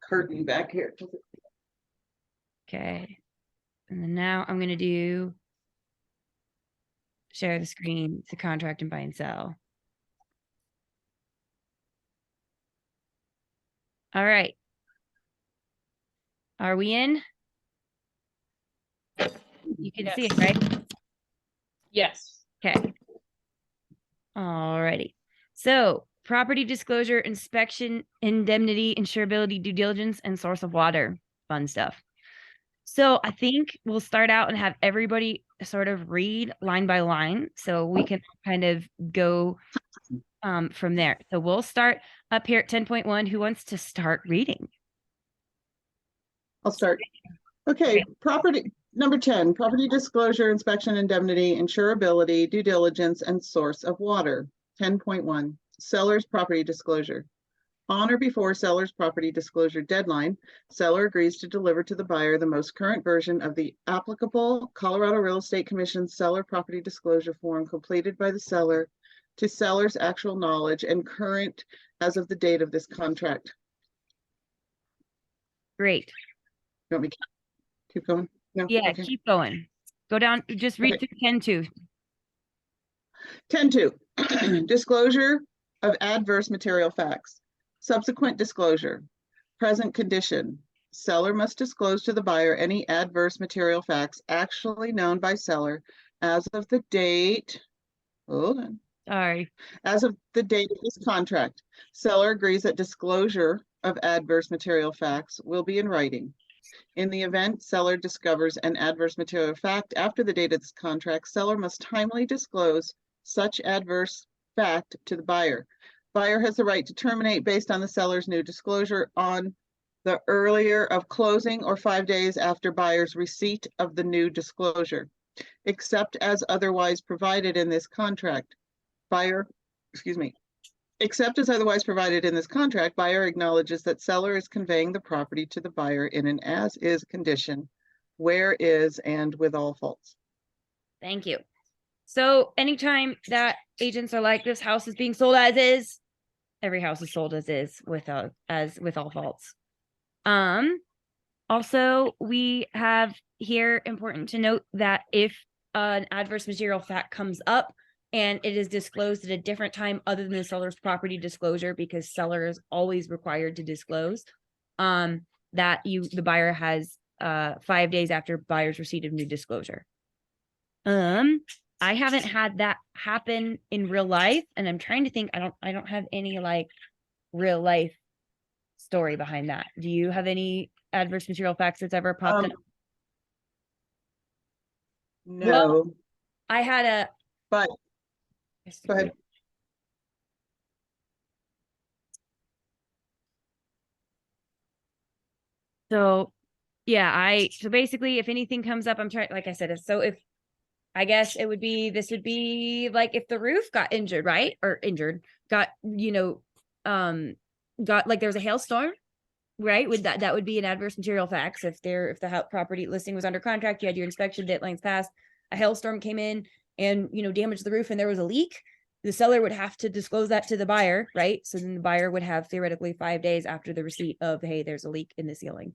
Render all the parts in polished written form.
curtain back here. Okay. And then now I'm going to do share the screen to contract and buy and sell. All right. Are we in? You can see it, right? Yes. Okay. All righty. So property disclosure, inspection, indemnity, insurability, due diligence, and source of water. Fun stuff. So I think we'll start out and have everybody sort of read line by line so we can kind of go from there. So we'll start up here at 10.1. Who wants to start reading? I'll start. Okay, property, number 10, property disclosure, inspection, indemnity, insurability, due diligence, and source of water. 10.1, seller's property disclosure. On or before seller's property disclosure deadline, seller agrees to deliver to the buyer the most current version of the applicable Colorado Real Estate Commission seller property disclosure form completed by the seller to seller's actual knowledge and current as of the date of this contract. Great. You want me to keep going? No? Yeah, Okay. keep going. Go down, just read Okay. through 10.2. 10.2, disclosure of adverse material facts. Subsequent disclosure. Present condition. Seller must disclose to the buyer any adverse material facts actually known by seller as of the date. Hold on. Sorry. As of the date of this contract, seller agrees that disclosure of adverse material facts will be in writing. In the event seller discovers an adverse material fact after the date of this contract, seller must timely disclose such adverse fact to the buyer. Buyer has the right to terminate based on the seller's new disclosure on the earlier of closing or 5 days after buyer's receipt of the new disclosure, except as otherwise provided in this contract. Except as otherwise provided in this contract, buyer acknowledges that seller is conveying the property to the buyer in an as-is condition, where is and with all faults. Thank you. So anytime that agents are like, this house is being sold as is, every house is sold as is with all faults. Also, we have here important to note that if an adverse material fact comes up and it is disclosed at a different time other than the seller's property disclosure, because seller is always required to disclose, that the buyer has 5 days after buyer's receipt of new disclosure. I haven't had that happen in real life, and I'm trying to think. I don't have any like real life story behind that. Do you have any adverse material facts that's ever popped up? No, well, I had a. But go ahead. So, yeah, so basically, if anything comes up, I'm trying. Like I said, so if I guess this would be like if the roof got injured, right? Or got like there was a hailstorm, right? That would be an adverse material facts if the property listing was under contract, you had your inspection deadlines passed, a hailstorm came in and damaged the roof and there was a leak, the seller would have to disclose that to the buyer, right? So then the buyer would have theoretically 5 days after the receipt of, hey, there's a leak in the ceiling.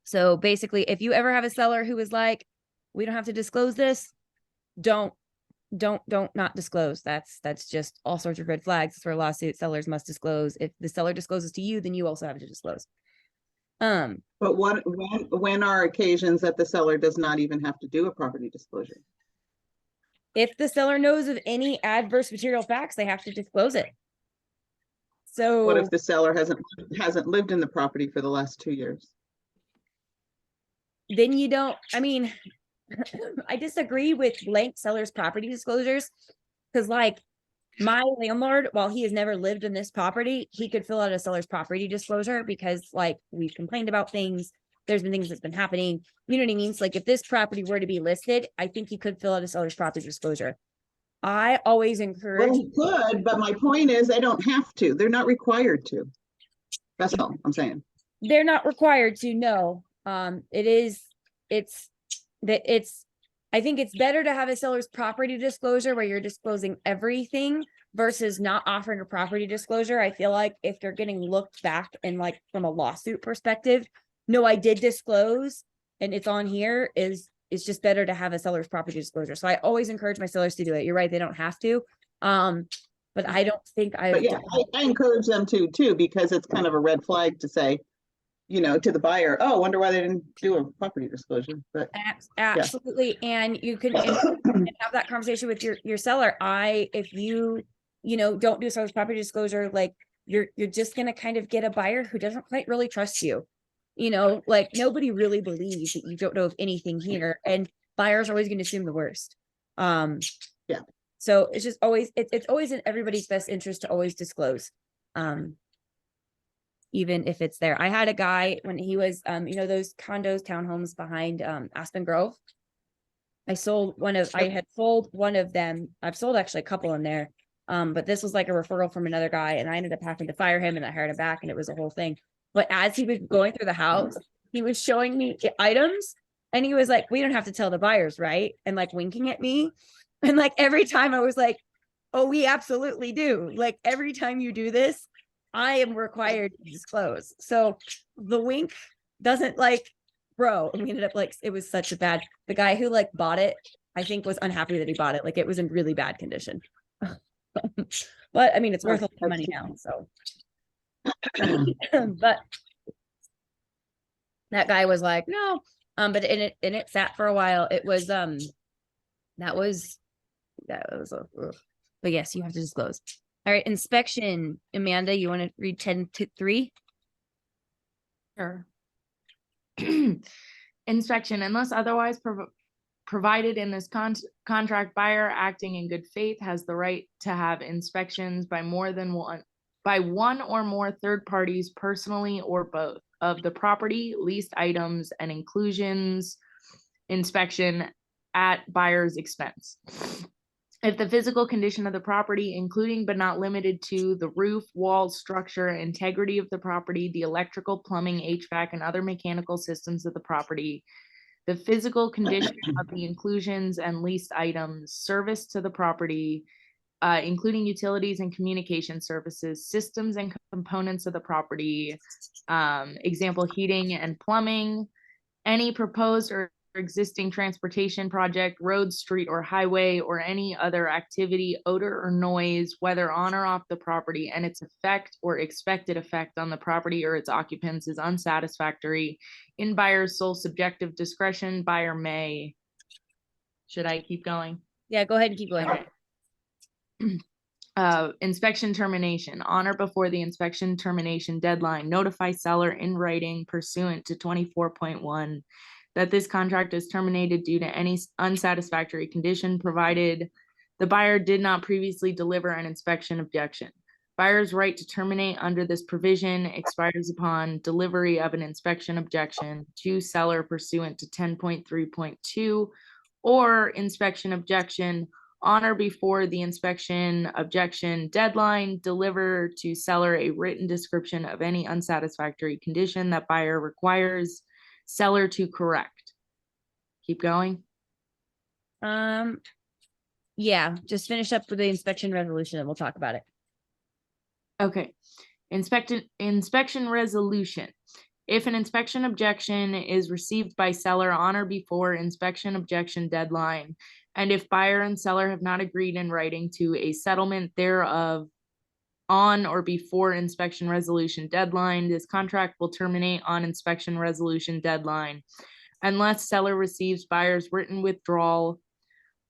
So basically, if you ever have a seller who is like, we don't have to disclose this, don't not disclose. That's just all sorts of red flags for a lawsuit. Sellers must disclose. If the seller discloses to you, then you also have to disclose. But when are occasions that the seller does not even have to do a property disclosure? If the seller knows of any adverse material facts, they have to disclose it. So what if the seller hasn't lived in the property for the last 2 years? Then you don't. I mean, I disagree with blank seller's property disclosures, because like my landlord, while he has never lived in this property, he could fill out a seller's property disclosure because like we've complained about things. There's been things that's been happening. You know what I mean? So like if this property were to be listed, I think he could fill out a seller's property disclosure. I always encourage. Well, he could, but my point is they don't have to. They're not required to. That's all I'm saying. They're not required to, no. I think it's better to have a seller's property disclosure where you're disclosing everything versus not offering a property disclosure. I feel like if you're getting looked back and like from a lawsuit perspective, no, I did disclose and it's on here, it's just better to have a seller's property disclosure. So I always encourage my sellers to do it. You're right, they don't have to. But I don't think But I've yeah, I encourage them to too, because it's kind of a red flag to say, to the buyer, oh, I wonder why they didn't do a property disclosure, but Absolutely. And you can and have that conversation with your seller. If you, don't do a seller's property disclosure, like you're just going to kind of get a buyer who doesn't quite really trust you. Like nobody really believes that you don't know of anything here, and buyers are always going to assume the worst. Yeah. So it's just always, it's always in everybody's best interest to always disclose. Even if it's there. I had a guy when he was, those condos, townhomes behind Aspen Grove. I had sold one of them. I've sold actually a couple in there. But this was like a referral from another guy, and I ended up having to fire him, and I hired him back, and it was a whole thing. But as he was going through the house, he was showing me items, and he was like, "We don't have to tell the buyers, right?" And like winking at me. And like every time I was like, "Oh, we absolutely do. Like every time you do this, I am required to disclose." So the wink doesn't bro. And we ended up it was such a bad, the guy who bought it, I think was unhappy that he bought it. Like it was in really bad condition. But I mean, it's worth a lot of money now. So, but that guy was like, no, but it sat for a while. It was, that was but yes, you have to disclose. All right, inspection. Amanda, you want to read 10-3? Sure. Inspection, unless otherwise provided in this contract, buyer acting in good faith has the right to have inspections by one or more third parties personally or both of the property, leased items, and inclusions inspection at buyer's expense. If the physical condition of the property, including but not limited to the roof, walls, structure, integrity of the property, the electrical, plumbing, HVAC, and other mechanical systems of the property, the physical condition of the inclusions and leased items, service to the property, including utilities and communication services, systems and components of the property, example, heating and plumbing, any proposed or existing transportation project, road, street, or highway, or any other activity, odor, or noise, whether on or off the property, and its effect or expected effect on the property or its occupants is unsatisfactory. In buyer's sole subjective discretion, buyer may. Should I keep going? Yeah, go ahead and keep going. Inspection termination. On or before the inspection termination deadline, notify seller in writing pursuant to 24.1 that this contract is terminated due to any unsatisfactory condition, provided the buyer did not previously deliver an inspection objection. Buyer's right to terminate under this provision expires upon delivery of an inspection objection to seller pursuant to 10.3.2 or inspection objection on or before the inspection objection deadline. Deliver to seller a written description of any unsatisfactory condition that buyer requires seller to correct. Keep going. Yeah, just finish up with the inspection resolution and we'll talk about it. Okay. Inspection resolution. If an inspection objection is received by seller on or before inspection objection deadline, and if buyer and seller have not agreed in writing to a settlement thereof on or before inspection resolution deadline, this contract will terminate on inspection resolution deadline unless seller receives buyer's written withdrawal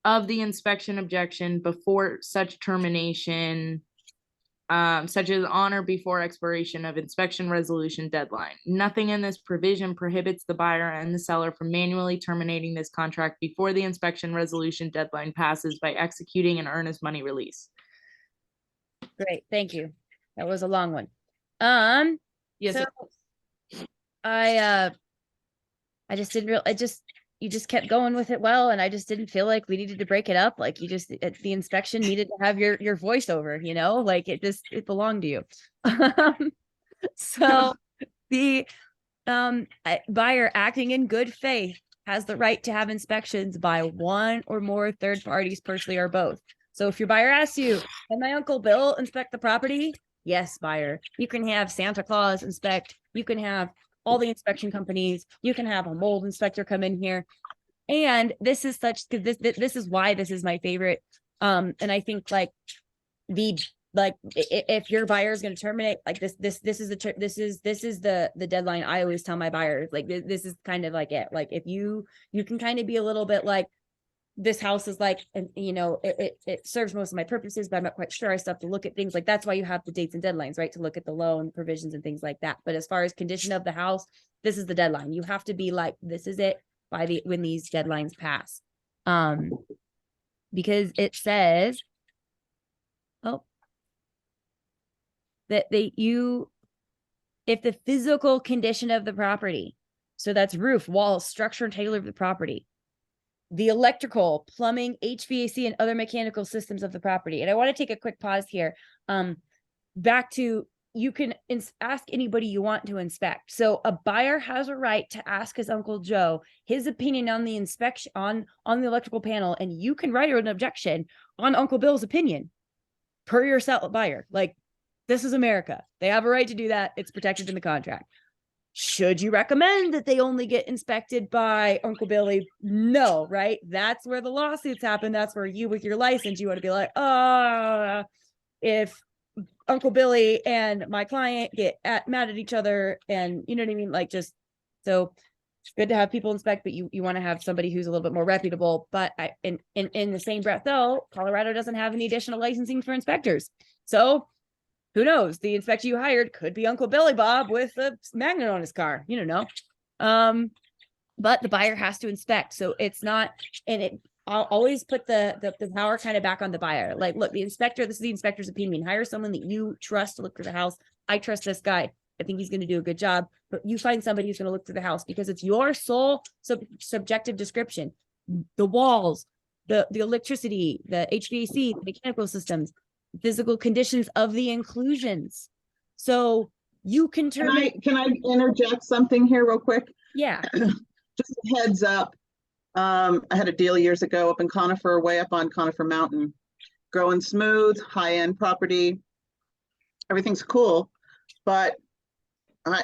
of the inspection objection before such termination, such as on or before expiration of inspection resolution deadline. Nothing in this provision prohibits the buyer and the seller from manually terminating this contract before the inspection resolution deadline passes by executing an earnest money release. Great, thank you. That was a long one. Yes. So I just didn't you just kept going with it well, and I just didn't feel like we needed to break it up. Like the inspection needed to have your voiceover, like it belonged to you. So the buyer acting in good faith has the right to have inspections by one or more third parties, personally or both. So if your buyer asks you, can my Uncle Bill inspect the property? Yes, buyer. You can have Santa Claus inspect. You can have all the inspection companies. You can have a mold inspector come in here. And this is such, because this is why this is my favorite. And I think like if your buyer is going to terminate, like this is the deadline. I always tell my buyers, like this is kind of like it. Like if you can kind of be a little bit like, this house is like, and you know, it serves most of my purposes, but I'm not quite sure. I still have to look at things like, that's why you have the dates and deadlines, right? To look at the loan provisions and things like that. But as far as condition of the house, this is the deadline. You have to be like, this is it when these deadlines pass. Because it says, that if the physical condition of the property, so that's roof, walls, structure, and tailor of the property, the electrical, plumbing, HVAC, and other mechanical systems of the property. And I want to take a quick pause here. Back to, you can ask anybody you want to inspect. So a buyer has a right to ask his Uncle Joe his opinion on the inspection on the electrical panel, and you can write an objection on Uncle Bill's opinion per your buyer. Like, this is America. They have a right to do that. It's protected in the contract. Should you recommend that they only get inspected by Uncle Billy? No, right? That's where the lawsuits happen. That's where you, with your license, you want to be like, if Uncle Billy and my client get mad at each other, and you know what I mean? Like, just, so it's good to have people inspect, but you want to have somebody who's a little bit more reputable. But in the same breath, though, Colorado doesn't have any additional licensing for inspectors. So who knows? The inspector you hired could be Uncle Billy Bob with a magnet on his car. You don't know. But the buyer has to inspect. So it's not, and I'll always put the power kind of back on the buyer. Like, look, the inspector, this is the inspector's opinion. Hire someone that you trust to look through the house. I trust this guy. I think he's going to do a good job. But you find somebody who's going to look through the house, because it's your sole subjective description. The walls, the electricity, the HVAC, the mechanical systems, physical conditions of the inclusions. So you can Can I interject something here real quick? Yeah. Just a heads up. I had a deal years ago up in Conifer, way up on Conifer Mountain, growing smooth, high-end property. Everything's cool, but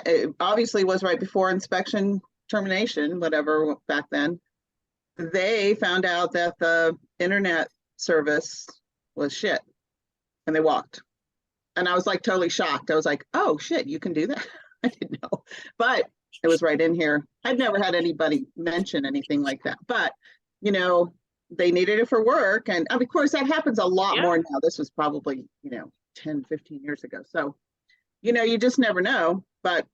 it obviously was right before inspection termination, whatever, back then. They found out that the internet service was shit, and they walked. And I was like totally shocked. I was like, oh shit, you can do that? I didn't know, but it was right in here. I've never had anybody mention anything like that, but you know, they needed it for work. And of course that happens a lot more now. This was probably, 10, 15 years ago. So, you just never know, but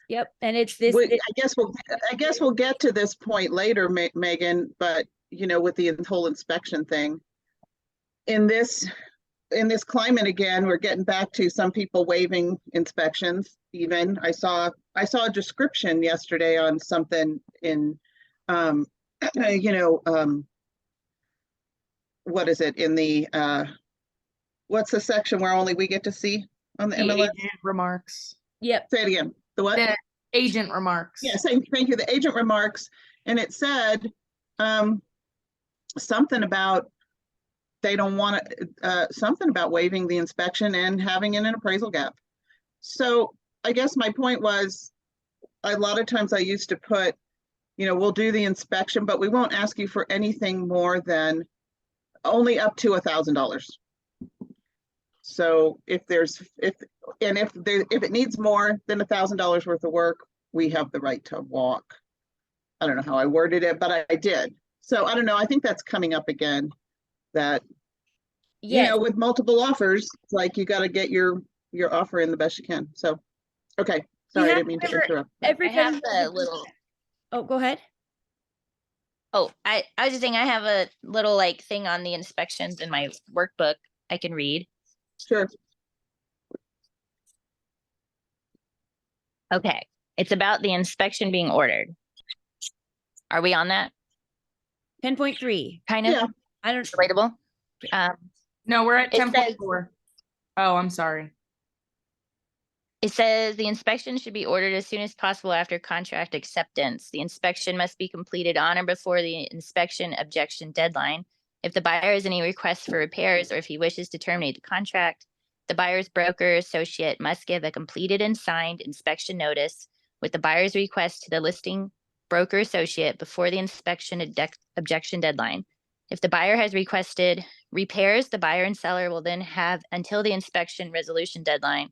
yep. And it's this, I guess we'll get to this point later, Megan, but with the whole inspection thing in this climate, again, we're getting back to some people waiving inspections. Even I saw a description yesterday on something in, what is it in the, what's the section where only we get to see on the MLS? Agent remarks. Yep. Say it again. The what? The agent remarks. Yeah, thank you. The agent remarks. And it said something about they don't want to, something about waiving the inspection and having an appraisal gap. So I guess my point was, a lot of times I used to put, we'll do the inspection, but we won't ask you for anything more than only up to $1,000. So if it needs more than $1,000 worth of work, we have the right to walk. I don't know how I worded it, but I did. So I don't know. I think that's coming up again. That with multiple offers, it's like you got to get your offer in the best you can. So okay, sorry, I didn't mean to interrupt. I have a little. Oh, go ahead. Oh, I was just saying I have a little thing on the inspections in my workbook I can read. Sure. Okay, it's about the inspection being ordered. Are we on that? 10.3. Kind of. Yeah. I don't. Relatable. No, we're at It 10.4. Oh, I'm sorry. It says the inspection should be ordered as soon as possible after contract acceptance. The inspection must be completed on or before the inspection objection deadline. If the buyer has any requests for repairs or if he wishes to terminate the contract, the buyer's broker associate must give a completed and signed inspection notice with the buyer's request to the listing broker associate before the inspection objection deadline. If the buyer has requested repairs, the buyer and seller will then have until the inspection resolution deadline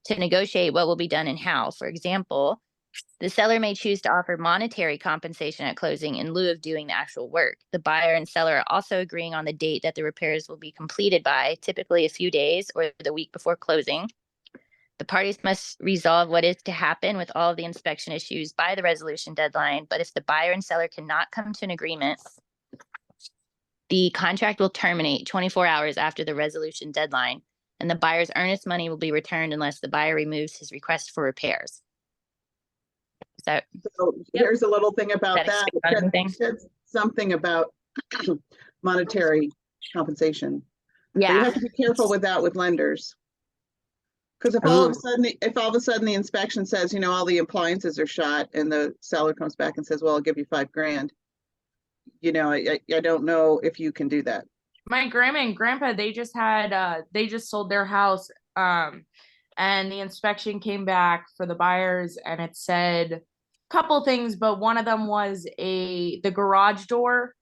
to negotiate what will be done and how. For example, the seller may choose to offer monetary compensation at closing in lieu of doing the actual work. The buyer and seller are also agreeing on the date that the repairs will be completed by, typically a few days or the week before closing. The parties must resolve what is to happen with all of the inspection issues by the resolution deadline, but if the buyer and seller cannot come to an agreement, the contract will terminate 24 hours after the resolution deadline, and the buyer's earnest money will be returned unless the buyer removes his request for repairs. So So here's a little thing about That that. explain about anything? It said something about monetary compensation. But you yeah, have to be careful with that with lenders. Because if all of a sudden the inspection says, you know, all the appliances are shot and the seller comes back and says, well, I'll give you $5,000. You know, I don't know if you can do that. My grandma and grandpa, they just sold their house, and the inspection came back for the buyers and it said a couple things, but one of them was the garage door,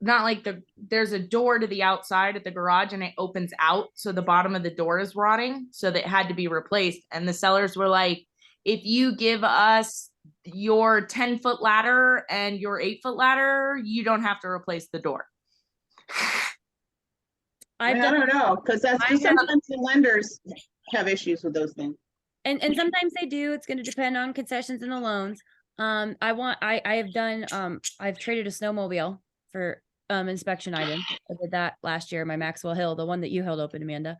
not like there's a door to the outside at the garage and it opens out, so the bottom of the door is rotting, so that had to be replaced. And the sellers were like, if you give us your 10-foot ladder and your 8-foot ladder, you don't have to replace the door. I I've done, don't know, because that's I have- sometimes the lenders have issues with those things. and sometimes they do. It's going to depend on concessions and the loans. I have done, I've traded a snowmobile for inspection item. I did that last year, my Maxwell Hill, the one that you held open, Amanda.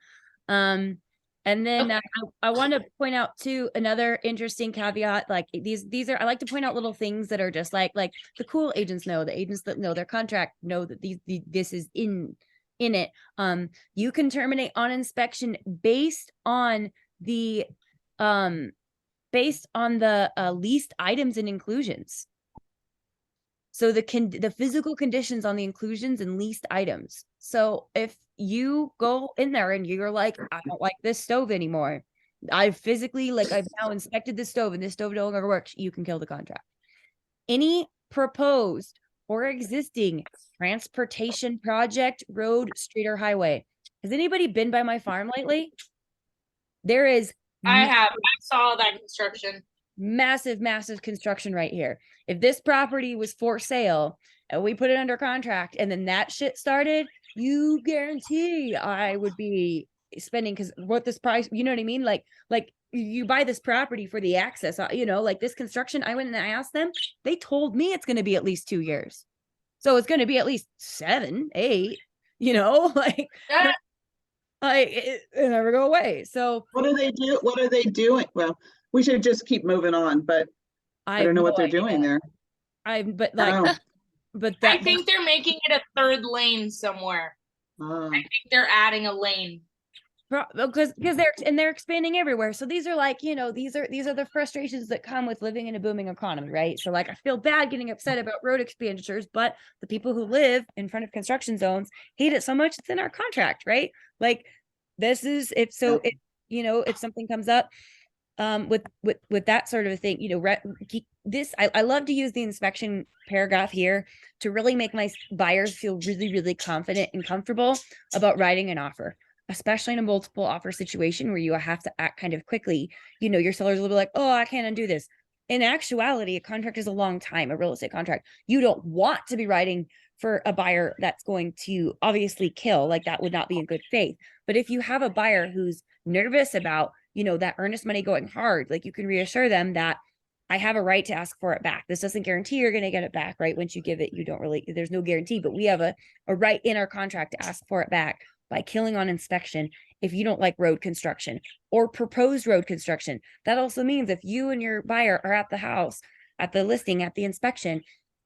And then I want to point out too another interesting caveat. Like these are, I like to point out little things that are just like the cool agents know, the agents that know their contract know that this is in it. You can terminate on inspection based on the leased items and inclusions. So the physical conditions on the inclusions and leased items. So if you go in there and you're like, I don't like this stove anymore, I've now inspected this stove and this stove no longer works, you can kill the contract. Any proposed or existing transportation project, road, street, or highway. Has anybody been by my farm lately? There is I saw that construction. massive construction right here. If this property was for sale and we put it under contract and then that shit started, you guarantee I would be spending, because what this price, you know what I mean? Like you buy this property for the access, you know, like this construction, I went and I asked them, they told me it's going to be at least 2 years. So it's going to be at least 7, 8, you know, it never go away. So What do they do? What are they doing? Well, we should just keep moving on, but I don't know what they're doing there. But Oh, I think they're making it a third lane somewhere. oh. I think they're adding a lane. because they're expanding everywhere. So these are like, you know, these are the frustrations that come with living in a booming economy, right? So like I feel bad getting upset about road expenditures, but the people who live in front of construction zones hate it so much it's in our contract, right? Like this is if you know, if something comes up with that sort of a thing, you know, I love to use the inspection paragraph here to really make my buyers feel really confident and comfortable about writing an offer, especially in a multiple offer situation where you have to act kind of quickly. You know, your sellers will be like, oh, I can't undo this. In actuality, a contract is a long time, a real estate contract. You don't want to be writing for a buyer that's going to obviously kill, like that would not be in good faith. But if you have a buyer who's nervous about, you know, that earnest money going hard, like you can reassure them that I have a right to ask for it back. This doesn't guarantee you're going to get it back, right? Once you give it, you don't really, there's no guarantee, but we have a right in our contract to ask for it back by killing on inspection if you don't like road construction or proposed road construction. That also means if you and your buyer are at the house, at the listing, at the inspection,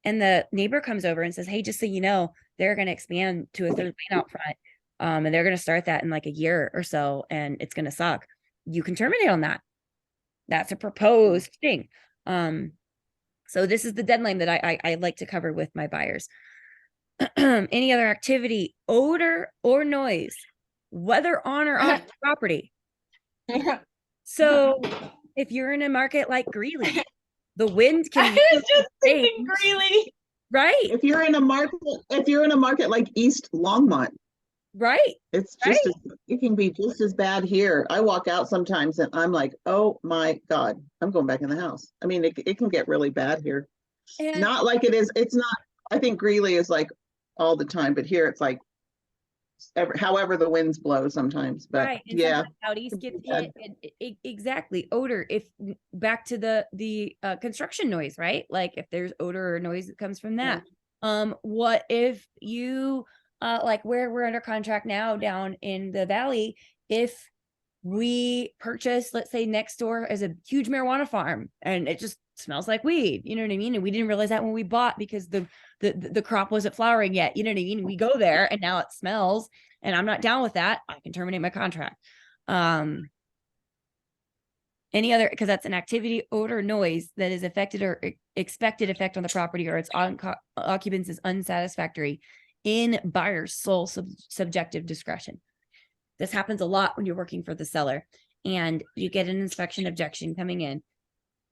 and the neighbor comes over and says, hey, just so you know, they're going to expand to a third lane out front. And they're going to start that in like a year or so, and it's going to suck. You can terminate on that. That's a proposed thing. So this is the deadline that I like to cover with my buyers. Any other activity, odor or noise, whether on or off the property. So if you're in a market like Greeley, the wind I can was just thinking change, Greeley. right? If you're in a market like East Longmont, Right. it's just it can be just as bad here. I walk out sometimes and I'm like, oh my God, I'm going back in the house. I mean, it can get really bad here. And Not like it is, it's not, I think Greeley is like all the time, but here it's like however the winds blow sometimes, but right. And yeah. sometimes out east gets Yeah. hit. And exactly. Odor. If back to the construction noise, right? Like if there's odor or noise that comes from that. What if you like where we're under contract now down in the valley, if we purchase, let's say next door is a huge marijuana farm and it just smells like weed, you know what I mean? And we didn't realize that when we bought because the crop wasn't flowering yet, you know what I mean? We go there and now it smells and I'm not down with that. I can terminate my contract. Any other, because that's an activity, odor, noise that is affected or expected effect on the property or its occupants is unsatisfactory in buyer's sole subjective discretion. This happens a lot when you're working for the seller and you get an inspection objection coming in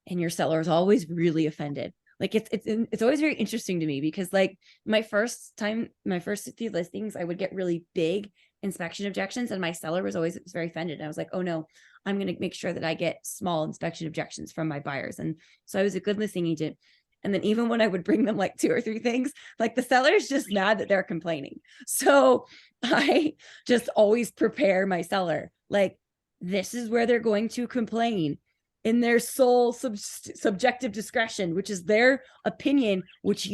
and your seller is always really offended. Like it's always very interesting to me because like my first few listings, I would get really big inspection objections and my seller was always very offended. And I was like, oh no, I'm going to make sure that I get small inspection objections from my buyers. And so I was a good listing agent. And then even when I would bring them like 2 or 3 things, like the seller's just mad that they're complaining. So I just always prepare my seller. Like this is where they're going to complain in their sole subjective discretion, which is their opinion, which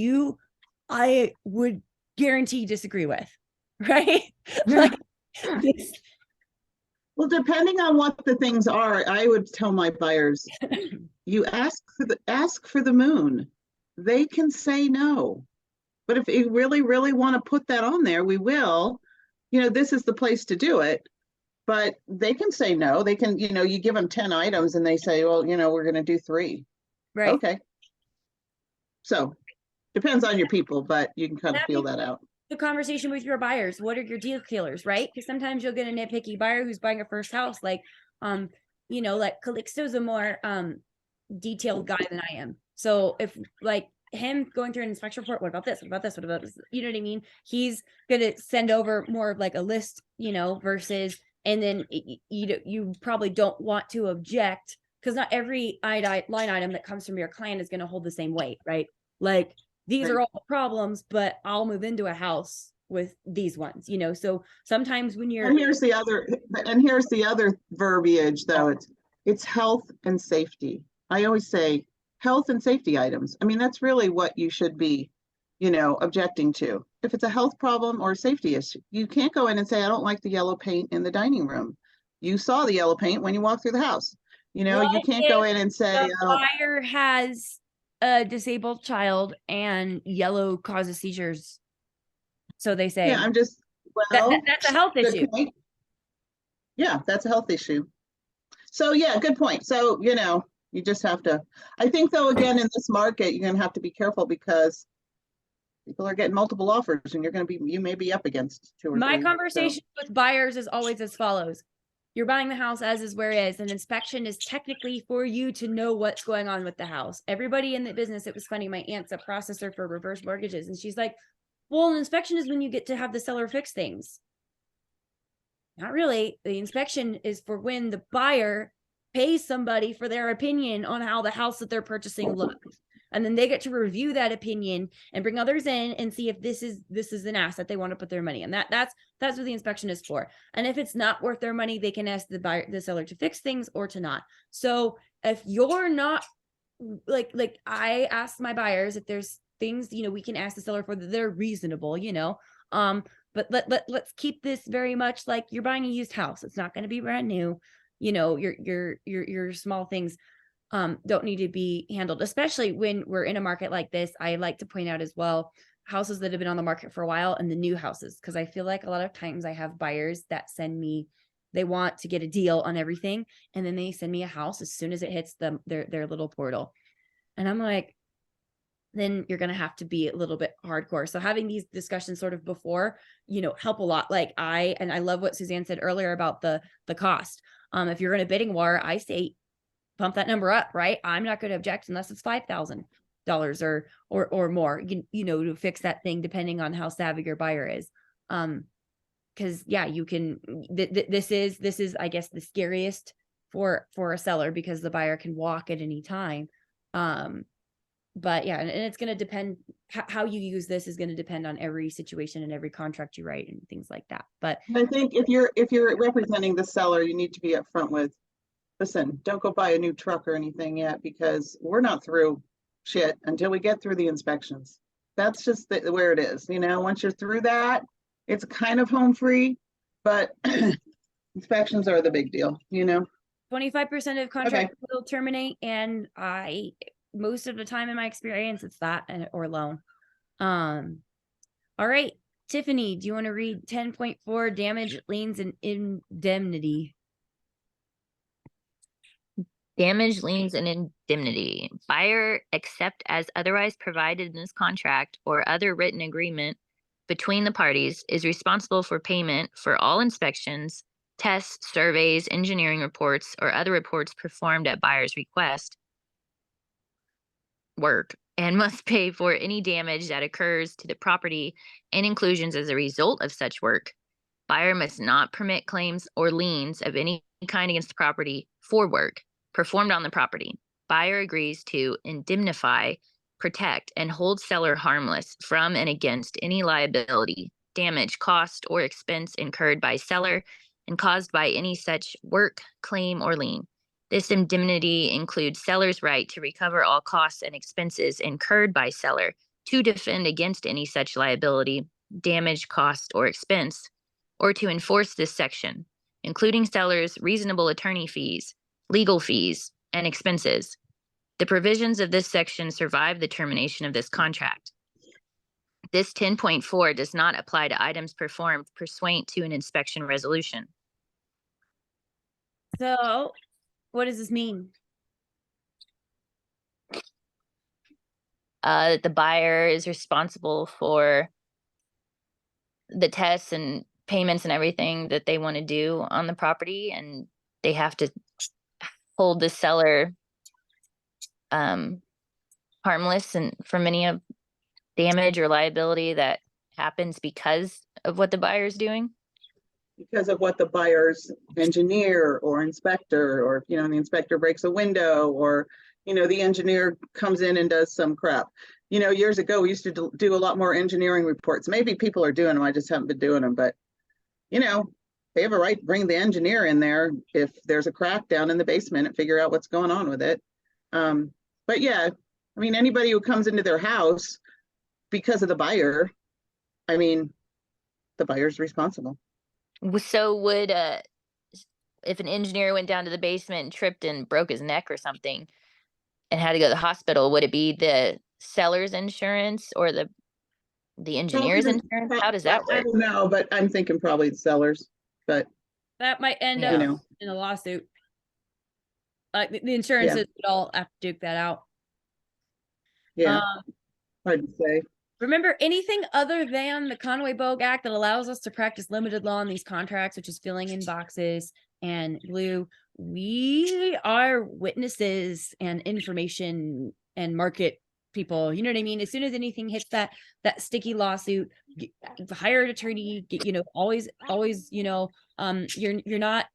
I would guarantee disagree with. Right? Like this. Well, depending on what the things are, I would tell my buyers, you ask for the moon. They can say no. But if you really, really want to put that on there, we will. You know, this is the place to do it. But they can say no. They can, you know, you give them 10 items and they say, well, you know, we're going to do 3. Right. Okay. So depends on your people, but you can kind of feel that out. The conversation with your buyers. What are your deal killers, right? Because sometimes you'll get a nitpicky buyer who's buying a first house. Like, you know, like Calixto's a more detailed guy than I am. So if like him going through an inspection report, what about this? What about this? What about this? You know what I mean? He's gonna send over more of like a list, you know, versus, and then you probably don't want to object because not every line item that comes from your client is going to hold the same weight, right? Like these are all problems, but I'll move into a house with these ones, you know? So sometimes when you're, And here's the other verbiage though. It's health and safety. I always say health and safety items. I mean, that's really what you should be, you know, objecting to. If it's a health problem or a safety issue, you can't go in and say, I don't like the yellow paint in the dining room. You saw the yellow paint when you walked through the house. You know, you can't go in and say, the buyer has a disabled child and yellow causes seizures. So they say, yeah, I'm just, well, that's a health good issue. point. Yeah, that's a health issue. So yeah, good point. So, you know, you just have to, I think though, again, in this market, you're gonna have to be careful because people are getting multiple offers and you may be up against 2 or 3. My conversation with buyers is always as follows. You're buying the house as is where it is. An inspection is technically for you to know what's going on with the house. Everybody in the business, it was funny, my aunt's a processor for reverse mortgages. And she's like, well, an inspection is when you get to have the seller fix things. Not really. The inspection is for when the buyer pays somebody for their opinion on how the house that they're purchasing looks. And then they get to review that opinion and bring others in and see if this is an asset they want to put their money in. That's what the inspection is for. And if it's not worth their money, they can ask the seller to fix things or to not. So if you're not like I ask my buyers if there's things, you know, we can ask the seller for that they're reasonable, you know. But let's keep this very much like you're buying a used house. It's not going to be brand new. You know, your small things don't need to be handled, especially when we're in a market like this. I like to point out as well, houses that have been on the market for a while and the new houses, because I feel like a lot of times I have buyers that send me, they want to get a deal on everything, and then they send me a house as soon as it hits their little portal. And I'm like, then you're going to have to be a little bit hardcore. So having these discussions sort of before, help a lot. Like I love what Suzanne said earlier about the cost. If you're in a bidding war, I say pump that number up, right? I'm not going to object unless it's $5,000 or more, to fix that thing, depending on how savvy your buyer is. Because you can, this is, I guess, the scariest for a seller, because the buyer can walk at any time. But yeah, and it's going to depend, how you use this is going to depend on every situation and every contract you write and things like that. But I think if you're representing the seller, you need to be upfront with, listen, don't go buy a new truck or anything yet, because we're not through shit until we get through the inspections. That's just where it is. Once you're through that, it's kind of home free, but inspections are the big deal, 25% of contracts will terminate, and most of the time in my experience, it's that or loan. All right, Tiffany, do you want to read 10.4 damage, liens, and indemnity? Damage, liens, and indemnity. Buyer, except as otherwise provided in this contract or other written agreement between the parties, is responsible for payment for all inspections, tests, surveys, engineering reports, or other reports performed at buyer's request, work, and must pay for any damage that occurs to the property and inclusions as a result of such work. Buyer must not permit claims or liens of any kind against the property for work performed on the property. Buyer agrees to indemnify, protect, and hold seller harmless from and against any liability, damage, cost, or expense incurred by seller and caused by any such work, claim, or lien. This indemnity includes seller's right to recover all costs and expenses incurred by seller to defend against any such liability, damage, cost, or expense, or to enforce this section, including seller's reasonable attorney fees, legal fees, and expenses. The provisions of this section survive the termination of this contract. This 10.4 does not apply to items performed pursuant to an inspection resolution. So what does this mean? The buyer is responsible for the tests and payments and everything that they want to do on the property, and they have to hold the seller harmless and from any of damage or liability that happens because of what the buyer is doing. Because of what the buyer's engineer or inspector, or, the inspector breaks a window, or, the engineer comes in and does some crap. Years ago, we used to do a lot more engineering reports. Maybe people are doing them, I just haven't been doing them, but, they have a right to bring the engineer in there if there's a crack down in the basement and figure out what's going on with it. But yeah, anybody who comes into their house because of the buyer, the buyer's responsible. So would if an engineer went down to the basement and tripped and broke his neck or something and had to go to the hospital, would it be the seller's insurance or the engineer's insurance? How does that I work? don't know, but I'm thinking probably the sellers, but That might end Yeah. up in a lawsuit. The insurances would all have to duke that out. yeah, hard to say. Remember, anything other than the Conway-Bogue Act that allows us to practice limited law in these contracts, which is filling in boxes and glue, we are witnesses and information and market people. You know what I mean? As soon as anything hits that sticky lawsuit, hire an attorney. Always, you're not.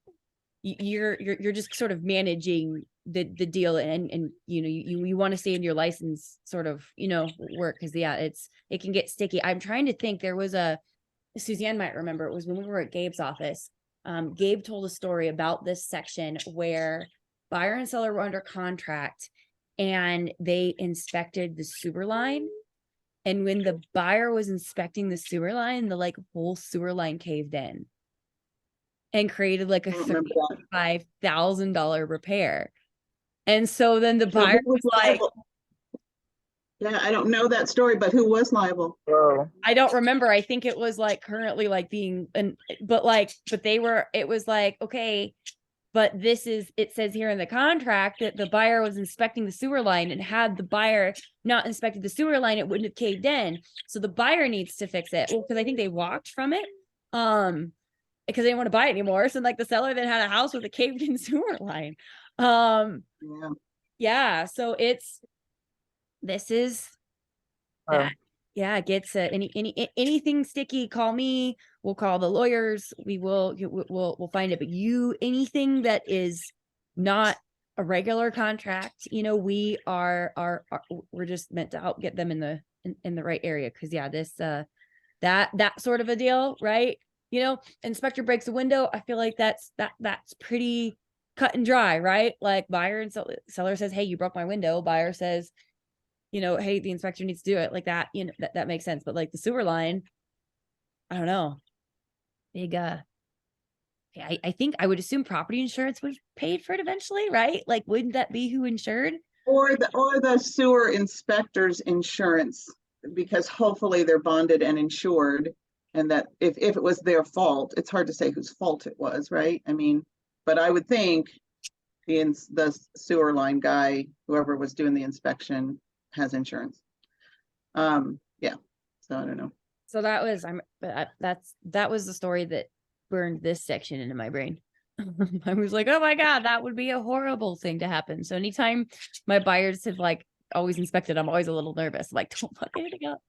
You're just sort of managing the deal, and you want to stay in your license sort of work, because it can get sticky. I'm trying to think. There was Suzanne might remember, it was when we were at Gabe's office. Gabe told a story about this section where buyer and seller were under contract and they inspected the sewer line, and when the buyer was inspecting the sewer line, the whole sewer line caved in and created a $35,000 repair. And so then the buyer was like, yeah, I don't know that story, but who was liable? Whoa. I don't remember. I think it was currently being, but it was okay, But it says here in the contract that the buyer was inspecting the sewer line, and had the buyer not inspected the sewer line, it wouldn't have caved in. So the buyer needs to fix it. Well, because I think they walked from it. Because they didn't want to buy it anymore. So like the seller then had a house with a caved in sewer line. Yeah. Yeah. So this is Oh. that. Yeah, it gets anything sticky, call me. We'll call the lawyers. We'll find it. But anything that is not a regular contract, we are we're just meant to help get them in the right area. Because yeah, this that sort of a deal, right? Inspector breaks a window. I feel like that's pretty cut and dry, right? Like buyer and seller says, hey, you broke my window. Buyer says, hey, the inspector needs to do it, like that. That makes sense. But like the sewer line, I don't know. Big I think I would assume property insurance would have paid for it eventually, right? Like, wouldn't that be who insured? Or the sewer inspector's insurance, because hopefully they're bonded and insured. And that if it was their fault, it's hard to say whose fault it was, right? I mean, but I would think the sewer line guy, whoever was doing the inspection, has insurance. Yeah, so I don't know. So that was the story that burned this section into my brain. I was like, oh my God, that would be a horrible thing to happen. So anytime my buyers have like always inspected, I'm always a little nervous. I'm like, don't fuck anything up.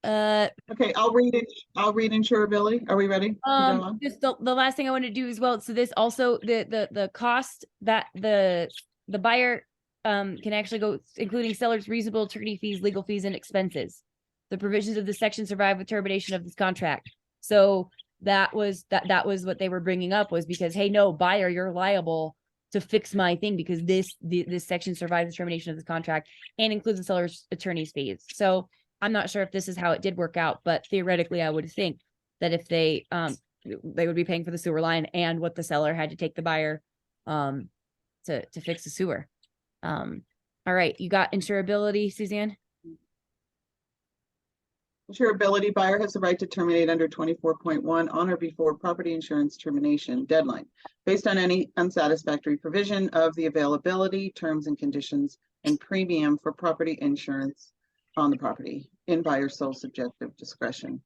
Okay, I'll read insurability. Are we ready to go on? Just the last thing I want to do as well. So this also the cost that the buyer can actually go, including seller's reasonable attorney fees, legal fees, and expenses. The provisions of this section survive with termination of this contract. So that was what they were bringing up, was because, hey, no, buyer, you're liable to fix my thing because this section survives the termination of this contract and includes the seller's attorney's fees. So I'm not sure if this is how it did work out, but theoretically, I would think that if they would be paying for the sewer line and what the seller had to take the buyer to fix the sewer. All right, you got insurability, Suzanne? Insurability, buyer has the right to terminate under 24.1 on or before property insurance termination deadline, based on any unsatisfactory provision of the availability, terms and conditions, and premium for property insurance on the property in buyer's sole subjective discretion.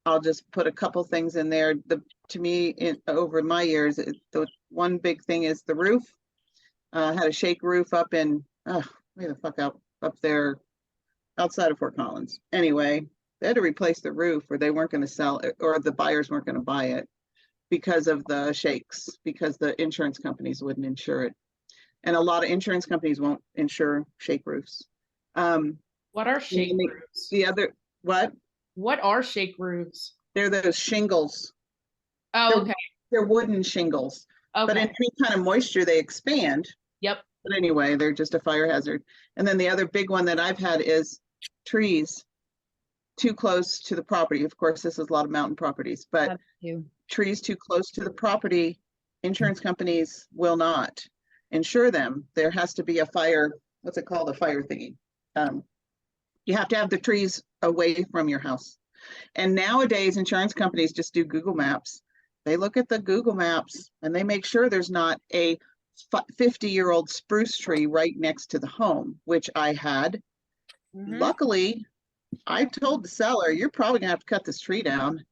I'll just put a couple things in there. To me, over my years, the one big thing is the roof. Had a shake roof up in way the fuck up there outside of Fort Collins. Anyway, they had to replace the roof, or they weren't going to sell it, or the buyers weren't going to buy it because of the shakes, because the insurance companies wouldn't insure it. And a lot of insurance companies won't insure shake roofs. What are shake roofs? What are shake roofs? They're those shingles. Oh, okay. They're wooden shingles. Okay. But in any kind of moisture, they expand. Yep. But anyway, they're just a fire hazard. And then the other big one that I've had is trees too close to the property. Of course, this is a lot of mountain properties, but trees too close to the property, insurance companies will not insure them. There has to be a fire, what's it called? A fire thingy. You have to have the trees away from your house. And nowadays, insurance companies just do Google Maps. They look at the Google Maps and they make sure there's not a 50-year-old spruce tree right next to the home, which I had. Mm-hmm. Luckily, I told the seller, you're probably gonna have to cut this tree down.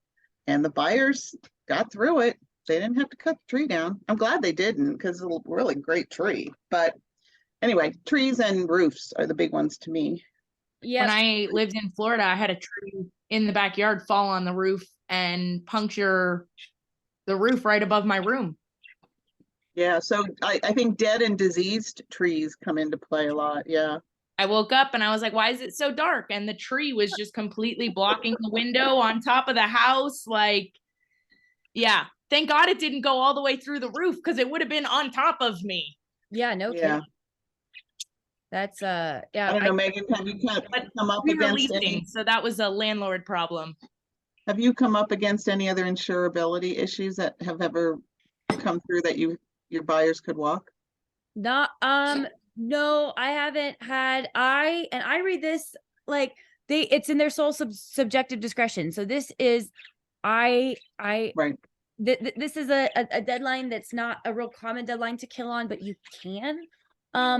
And the buyers got through it. They didn't have to cut the tree down. I'm glad they didn't, because it's a really great tree. But anyway, trees and roofs are the big ones to me. Yeah. When I lived in Florida, I had a tree in the backyard fall on the roof and puncture the roof right above my room. Yeah, so I think dead and diseased trees come into play a lot. Yeah. I woke up and I was like, why is it so dark? And the tree was just completely blocking the window on top of the house. Like, yeah, thank God it didn't go all the way through the roof, because it would have been on top of me. Yeah, no kidding. That's yeah. I don't know, Megan, have you come up against any? So that was a landlord problem. Have you come up against any other insurability issues that have ever come through that your buyers could walk? No, no, I haven't had. I read this like it's in their sole subjective discretion. So this is right. this is a deadline that's not a real common deadline to kill on, but you can.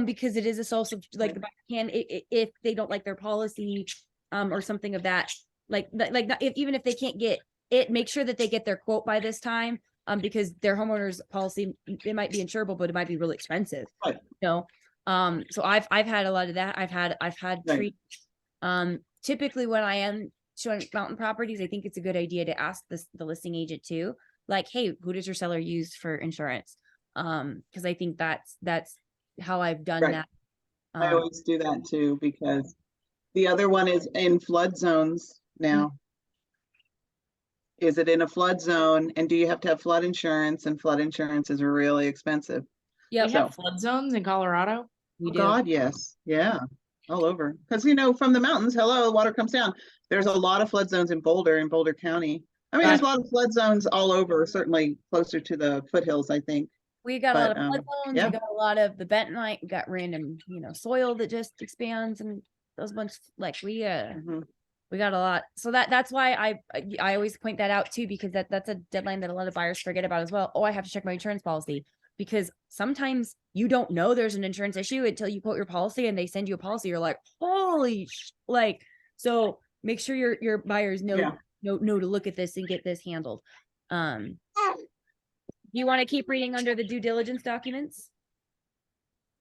Because it is a source of like the buyer can if they don't like their policy, or something of that. Even if they can't get it, make sure that they get their quote by this time. Because their homeowner's policy, it might be insurable, but it might be really expensive. Right. You know, so I've had a lot of that. I've had Right. treat. Typically when I am showing mountain properties, I think it's a good idea to ask the listing agent too, like, hey, who does your seller use for insurance? Because I think that's how I've done Right. that. I always do that too, because the other one is in flood zones now. Is it in a flood zone, and do you have to have flood insurance? And flood insurance is really expensive. Yep, We have flood zones in Colorado. we Oh, do. God, yes, yeah, all over. Because from the mountains, hello, water comes down. There's a lot of flood zones in Boulder County. I mean, there's a lot of flood zones all over, certainly closer to the foothills, I think. We got a lot But, of flood zones. yeah. We got a lot of the bentonite. We got random, soil that just expands, and those bunch Mhm. we got a lot. So that's why I always point that out too, because that's a deadline that a lot of buyers forget about as well. Oh, I have to check my insurance policy, because sometimes you don't know there's an insurance issue until you quote your policy and they send you a policy. You're like, holy, so make sure your buyers know Yeah. know to look at this and get this handled. You want to keep reading under the due diligence documents?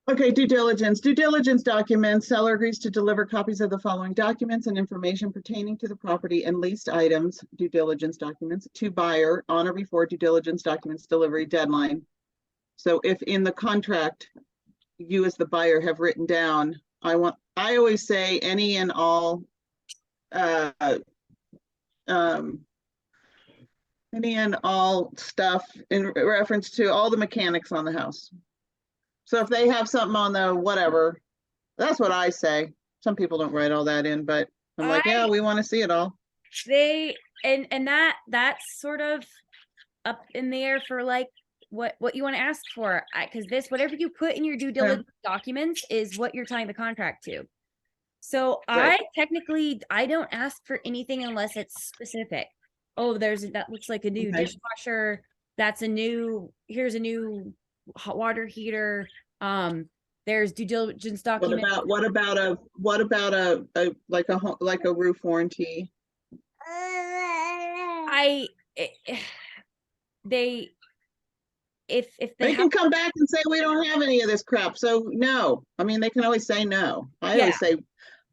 Okay, due diligence. Due diligence documents. Seller agrees to deliver copies of the following documents and information pertaining to the property and leased items, due diligence documents, to buyer on or before due diligence documents delivery deadline. So if in the contract, you as the buyer have written down, I always say any and all, any and all stuff in reference to all the mechanics on the house. So if they have something on the whatever, that's what I say. Some people don't write all that in, but I'm like, yeah, we want to see it all. And that's sort of up in the air for like what you want to ask for, because whatever you put in your due diligence documents is what you're tying the contract to. So Right. I don't ask for anything unless it's specific. Oh, that looks like a new Okay. dishwasher. Here's a new hot water heater. There's due diligence document. What about a roof warranty? If They can come back and say, we don't have any of this crap. So no, I mean, they can always say no. I always say,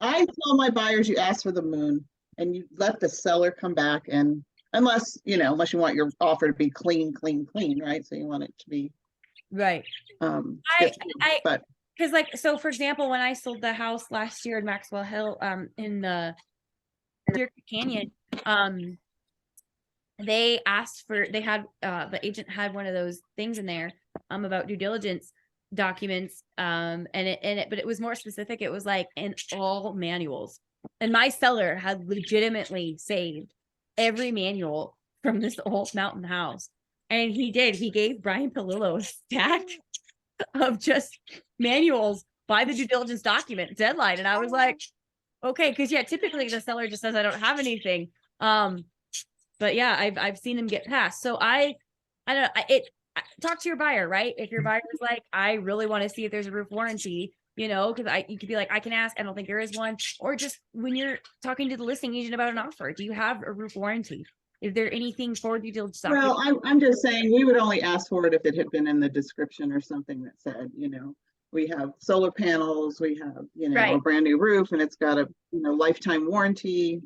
I tell my buyers, you ask for the moon and you let the seller come back, and unless you want your offer to be clean, right? So you want it to be right. but because so for example, when I sold the house last year in Maxwell Hill, in the Deer Canyon, they had the agent had one of those things in there about due diligence documents, but it was more specific. It was like in all manuals, and my seller had legitimately saved every manual from this old mountain house. And he gave Brian Palillo a stack of just manuals by the due diligence document deadline. And I was like, okay, because typically the seller just says, I don't have anything. But yeah, I've seen him get passed. So I don't know, talk to your buyer, right? If your buyer is like, I really want to see if there's a roof warranty, because you could be like, I can ask, I don't think there is one. Or just when you're talking to the listing agent about an offer, do you have a roof warranty? Is there anything for due diligence? Well, I'm just saying we would only ask for it if it had been in the description or something that said, we have solar panels, we have, Right. a brand new roof, and it's got a, lifetime warranty,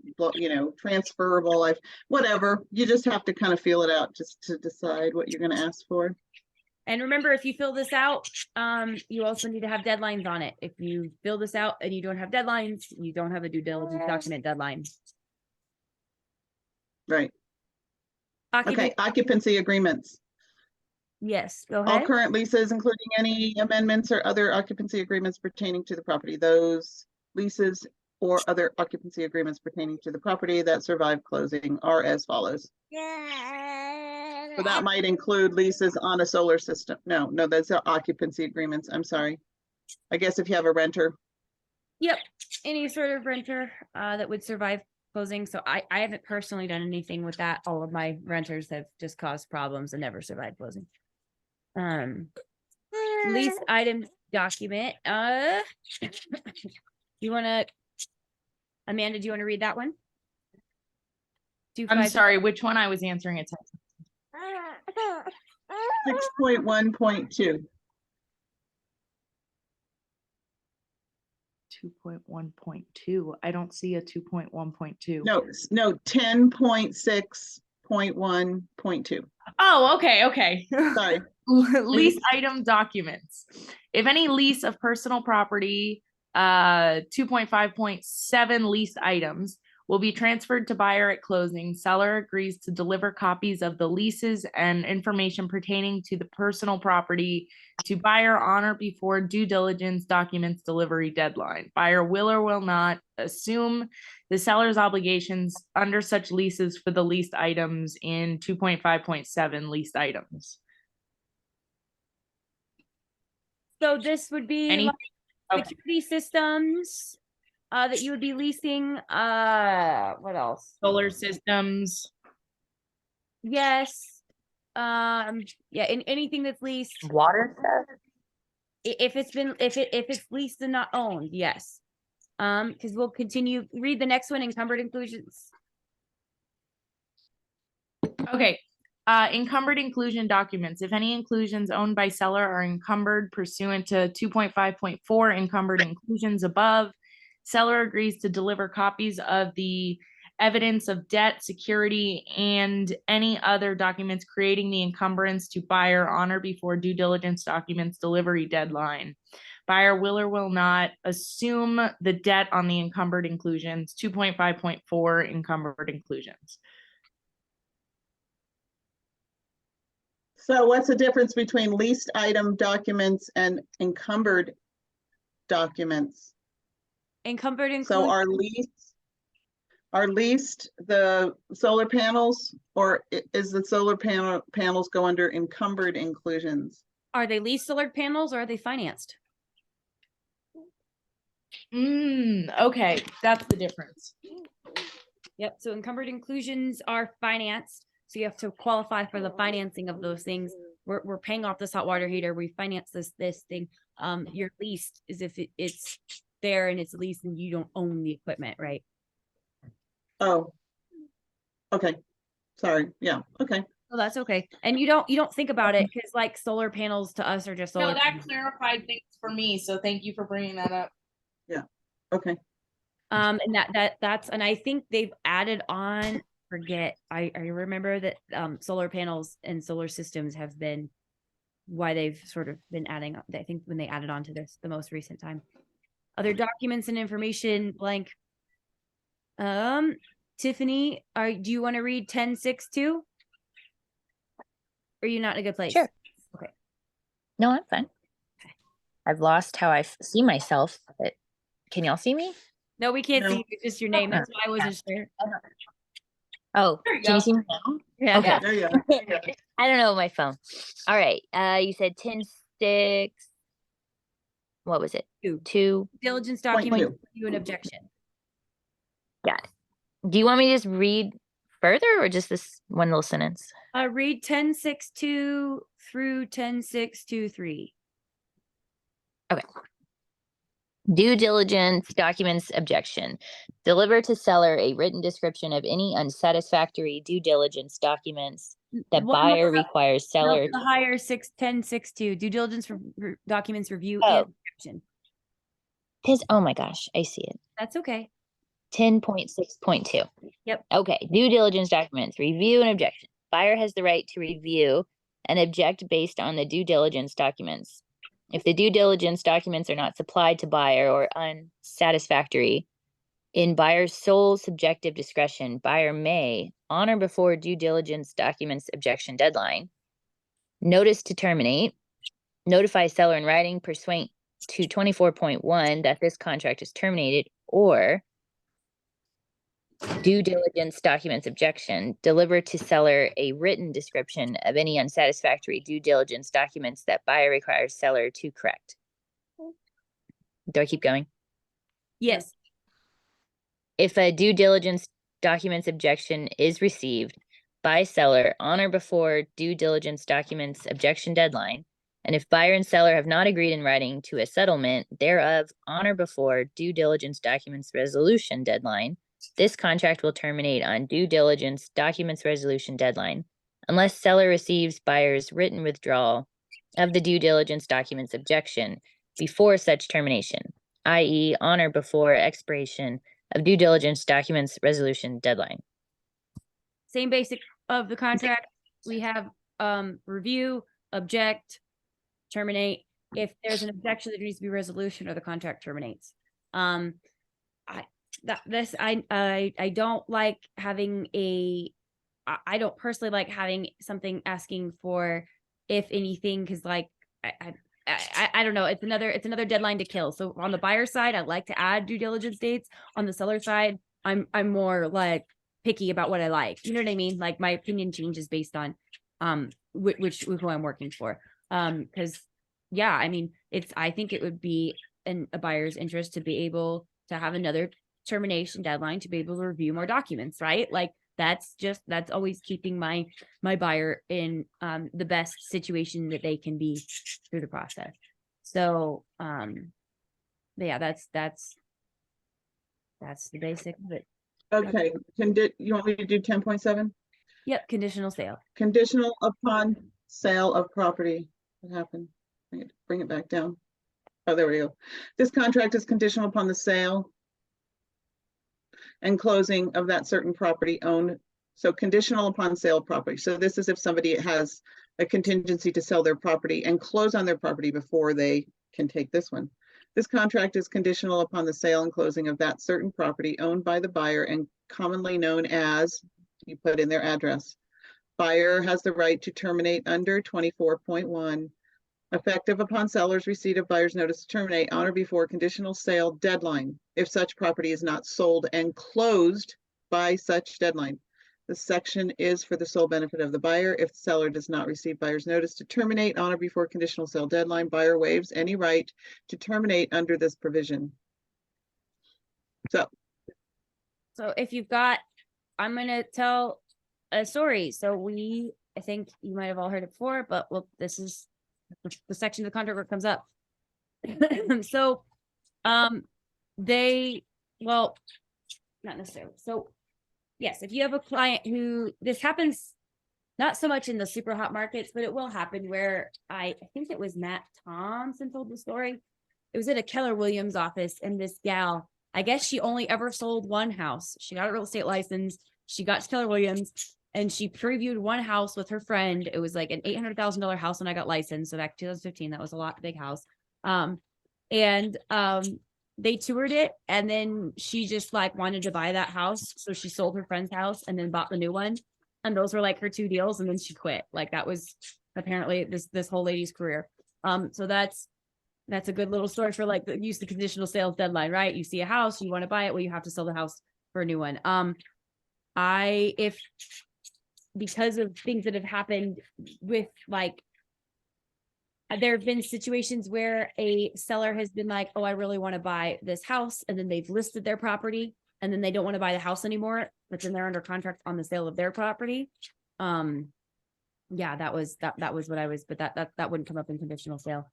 transferable life, whatever. You just have to kind of feel it out just to decide what you're going to ask for. And remember, if you fill this out, you also need to have deadlines on it. If you fill this out and you don't have deadlines, you don't have a due diligence document deadline. Right. Okay, occupancy agreements. Yes, go All ahead. current leases, including any amendments or other occupancy agreements pertaining to the property. Those leases or other occupancy agreements pertaining to the property that survive closing are as follows. So that might include leases on a solar system. No, that's occupancy agreements. I'm sorry. I guess if you have a renter. Yep, any sort of renter that would survive closing. So I haven't personally done anything with that. All of my renters have just caused problems and never survived closing. Lease item document, you wanna, Amanda, do you wanna read that one? I'm sorry, which one I was answering it? 6.1.2. 2.1.2. I don't see a 2.1.2. No, 10.6.1.2. Oh, okay. Sorry. Lease item documents. If any lease of personal property, 2.5.7 leased items will be transferred to buyer at closing, seller agrees to deliver copies of the leases and information pertaining to the personal property to buyer on or before due diligence documents delivery deadline. Buyer will or will not assume the seller's obligations under such leases for the leased items in 2.5.7 leased items. So this would be Any- like okay. security systems, that you would be leasing, what else? Solar systems. Yes. Yeah, anything that's leased, Water stuff? if it's leased and not owned, yes. Because we'll continue, read the next one, encumbered inclusions. Okay, encumbered inclusion documents. If any inclusions owned by seller are encumbered pursuant to 2.5.4 encumbered inclusions above, seller agrees to deliver copies of the evidence of debt, security, and any other documents creating the encumbrance to buyer on or before due diligence documents delivery deadline. Buyer will or will not assume the debt on the encumbered inclusions, 2.5.4 encumbered inclusions. So what's the difference between leased item documents and encumbered documents? Encumbered So inclusions. are leased the solar panels, or is the solar panels go under encumbered inclusions? Are they leased solar panels or are they financed? Okay, that's the difference. Yep, so encumbered inclusions are financed, so you have to qualify for the financing of those things. We're paying off this hot water heater, we finance this thing. Your leased is if it's there and it's leased and you don't own the equipment, right? Oh. Okay, sorry, yeah, okay. Oh, that's okay. And you don't think about it because like solar panels to us are just solar. No, that clarified things for me, so thank you for bringing that up. Okay. And that's, and I think they've added on, forget, I remember that solar panels and solar systems have been why they've sort of been adding, I think when they added on to this the most recent time. Other documents and information blank. Tiffany, do you want to read 10.6.2? Or are you not in a good place? Sure. Okay. No, I'm fine. Okay. I've lost how I see myself, but can y'all see me? No, we can't No. see you, it's just your name. That's why I wasn't sure. Oh, There you can go. you see me now? Yeah. Okay. There you are. I don't know my phone. All right. You said 10.6. What was it? 2. Diligence Point document, two. you an objection. Got it. Do you want me to just read further or just this one little sentence? Read 10.6.2 through 10.6.2.3. Due diligence documents objection. Deliver to seller a written description of any unsatisfactory due diligence documents that One buyer more- requires no, seller. the higher 6.10.6.2 due diligence documents review Oh. and objection. Oh my gosh, I see it. That's okay. 10.6.2. Yep. Okay, due diligence documents, review and objection. Buyer has the right to review and object based on the due diligence documents. If the due diligence documents are not supplied to buyer or unsatisfactory, in buyer's sole subjective discretion, buyer may, on or before due diligence documents objection deadline, notice to terminate, notify seller in writing pursuant to 24.1 that this contract is terminated, or due diligence documents objection, deliver to seller a written description of any unsatisfactory due diligence documents that buyer requires seller to correct. Do I keep going? Yes. If a due diligence documents objection is received by seller on or before due diligence documents objection deadline, and if buyer and seller have not agreed in writing to a settlement thereof on or before due diligence documents resolution deadline, this contract will terminate on due diligence documents resolution deadline unless seller receives buyer's written withdrawal of the due diligence documents objection before such termination, i.e. on or before expiration of due diligence documents resolution deadline. Same basic of the contract. We have review, object, terminate. If there's an objection, there needs to be resolution or the contract terminates. I don't like having I don't personally like having something asking for if anything, because like I don't know, it's another deadline to kill. So on the buyer side, I'd like to add due diligence dates. On the seller side, I'm more like picky about what I like. You know what I mean? Like my opinion changes based on which who I'm working for. Because yeah, I mean, I think it would be in a buyer's interest to be able to have another termination deadline to be able to review more documents, right? Like that's always keeping my buyer in the best situation that they can be through the process. So yeah, that's the basic of it. Okay, you want me to do 10.7? Yep, conditional sale. Conditional upon sale of property. What happened? Bring it back down. Oh, there we go. This contract is conditional upon the sale and closing of that certain property owned. So conditional upon sale of property. So this is if somebody has a contingency to sell their property and close on their property before they can take this one. This contract is conditional upon the sale and closing of that certain property owned by the buyer and commonly known as, you put in their address. Buyer has the right to terminate under 24.1, effective upon seller's receipt of buyer's notice to terminate on or before conditional sale deadline, if such property is not sold and closed by such deadline. This section is for the sole benefit of the buyer. If the seller does not receive buyer's notice to terminate on or before conditional sale deadline, buyer waives any right to terminate under this provision. So if you've got, I'm going to tell a story. So I think you might have all heard it before, but well, this is the section of the contract where it comes up. So, not necessarily. So yes, if you have a client who, this happens not so much in the super hot markets, but it will happen where I think it was Matt Thompson told the story. It was at a Keller Williams office, and this gal, I guess she only ever sold one house. She got a real estate license. She got to Keller Williams and she previewed one house with her friend. It was like an $800,000 house when I got licensed. So back 2015, that was a lot, big house. They toured it, and then she just like wanted to buy that house. So she sold her friend's house and then bought the new one. And those were like her two deals. And then she quit. Like that was apparently this whole lady's career. So that's a good little story for like use the conditional sales deadline, right? You see a house, you want to buy it. Well, you have to sell the house for a new one. Because of things that have happened with like, there have been situations where a seller has been like, oh, I really want to buy this house. And then they've listed their property and then they don't want to buy the house anymore, but then they're under contract on the sale of their property. Yeah, that was what I was, but that wouldn't come up in conditional sale.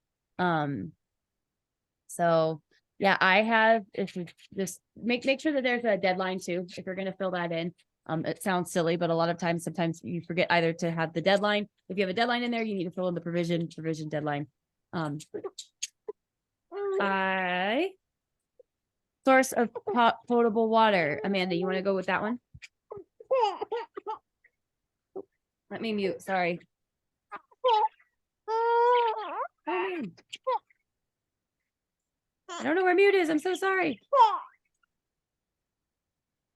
So yeah, I have, if you just make sure that there's a deadline too, if you're going to fill that in. It sounds silly, but a lot of times, sometimes you forget either to have the deadline. If you have a deadline in there, you need to fill in the provision deadline. Source of potable water. Amanda, you want to go with that one? Let me mute. Sorry. I don't know where mute is. I'm so sorry.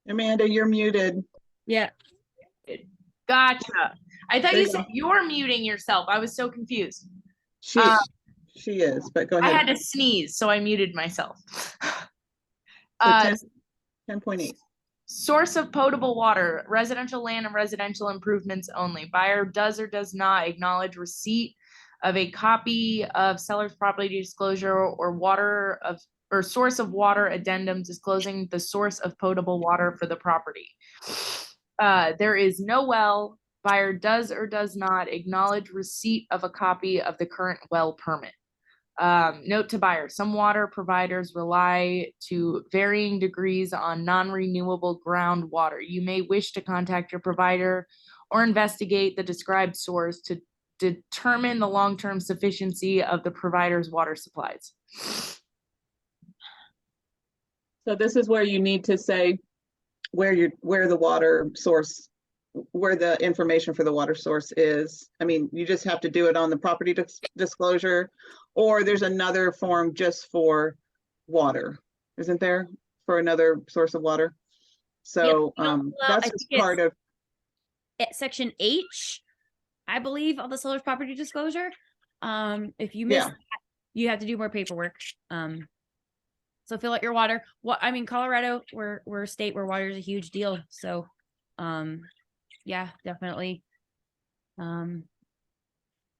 Amanda, you're muted. Yeah. Gotcha. I thought There you you said go. you're muting yourself. I was so confused. She is, but go I ahead. had to sneeze, so I muted myself. So 10.8. Source of potable water, residential land and residential improvements only. Buyer does or does not acknowledge receipt of a copy of seller's property disclosure or or source of water addendum disclosing the source of potable water for the property. There is no well. Buyer does or does not acknowledge receipt of a copy of the current well permit. Note to buyer, some water providers rely to varying degrees on non-renewable groundwater. You may wish to contact your provider or investigate the described source to determine the long-term sufficiency of the provider's water supplies. So this is where you need to say where the water source, where the information for the water source is. I mean, you just have to do it on the property disclosure, or there's another form just for water, isn't there? For another source of water. So that's just part of Section H, I believe, of the seller's property disclosure. If you miss that, you have to do more paperwork. So fill out your water. Colorado, we're a state where water is a huge deal. So, yeah, definitely. But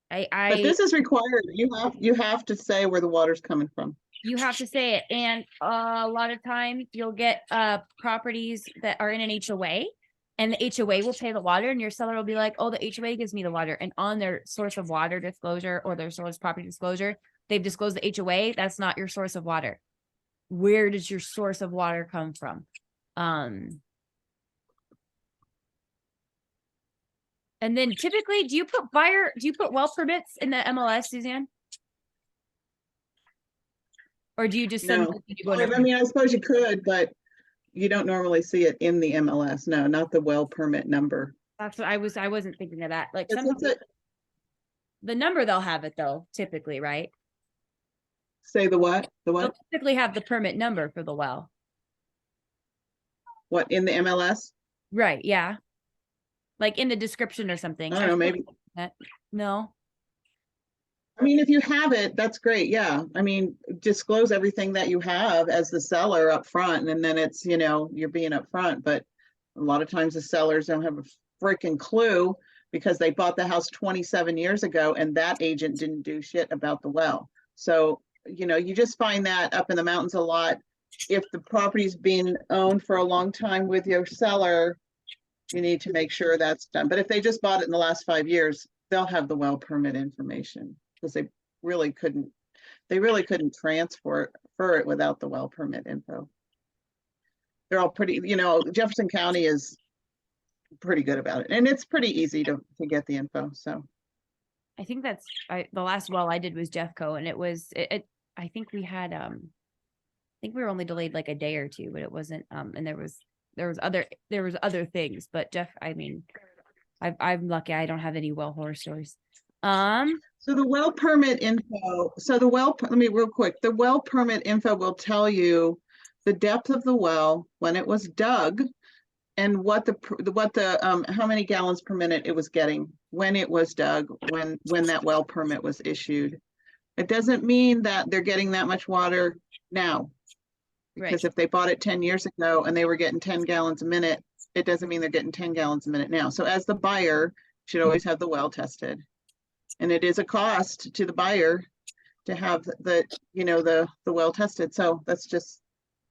this is required. You have to say where the water's coming from. You have to say it. And a lot of times you'll get properties that are in an HOA, and the HOA will pay the water, and your seller will be like, oh, the HOA gives me the water. And on their source of water disclosure or their source property disclosure, they've disclosed the HOA. That's not your source of water. Where does your source of water come from? And then typically, do you put well permits in the MLS, Suzanne? Or do you just send? No. I mean, I suppose you could, but you don't normally see it in the MLS. No, not the well permit number. That's what I wasn't thinking of that. Like It's sometimes the number they'll have it though, typically, right? Say the what? The They'll what? typically have the permit number for the well. What, in the MLS? Right, yeah. Like in the description or something. I don't know, maybe. No. I mean, if you have it, that's great. Yeah. I mean, disclose everything that you have as the seller up front, and then it's, you're being up front. But a lot of times the sellers don't have a freaking clue because they bought the house 27 years ago and that agent didn't do shit about the well. So, you just find that up in the mountains a lot. If the property's been owned for a long time with your seller, you need to make sure that's done. But if they just bought it in the last 5 years, they'll have the well permit information, because they really couldn't transfer it without the well permit info. They're all pretty, Jefferson County is pretty good about it, and it's pretty easy to get the info. So I think that's the last well I did was Jeffco, and I think we had I think we were only delayed like a day or two, but it wasn't and there was other things, but Jeff, I mean, I'm lucky I don't have any well horror stories. So the well permit info, let me real quick, the well permit info will tell you the depth of the well, when it was dug, and what the how many gallons per minute it was getting when it was dug, when that well permit was issued. It doesn't mean that they're getting that much water now. Because if they bought it 10 years ago and they were getting 10 gallons a minute, it doesn't mean they're getting 10 gallons a minute now. So as the buyer, you should always have the well tested. And it is a cost to the buyer to have the well tested. So that's just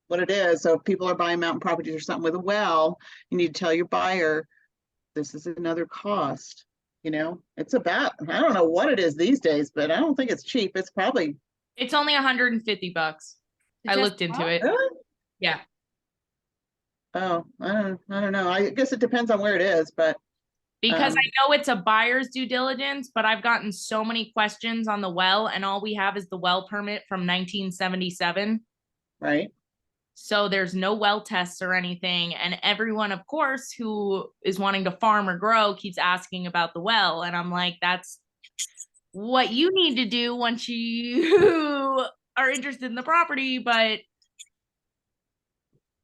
what it is. So if people are buying mountain properties or something with a well, you need to tell your buyer, this is another cost. It's about, I don't know what it is these days, but I don't think it's cheap. It's only $150. I looked into it. Really? Yeah. Oh, I don't know. I guess it depends on where it is, but because I know it's a buyer's due diligence, but I've gotten so many questions on the well, and all we have is the well permit from 1977. Right. So there's no well tests or anything. And everyone, of course, who is wanting to farm or grow keeps asking about the well. And I'm like, that's what you need to do once you are interested in the property. But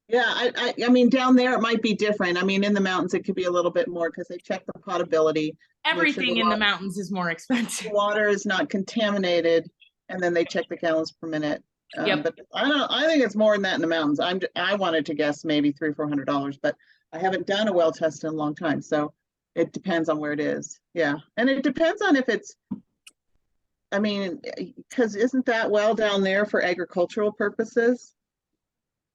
yeah, I mean, down there it might be different. I mean, in the mountains it could be a little bit more because they check the potability. Everything in the mountains is more expensive. The water is not contaminated, and then they check the gallons per minute. Yep. But I think it's more than that in the mountains. I wanted to guess maybe $300 or $400, but I haven't done a well test in a long time. So it depends on where it is. Yeah. And it depends on if it's I mean, because isn't that well down there for agricultural purposes?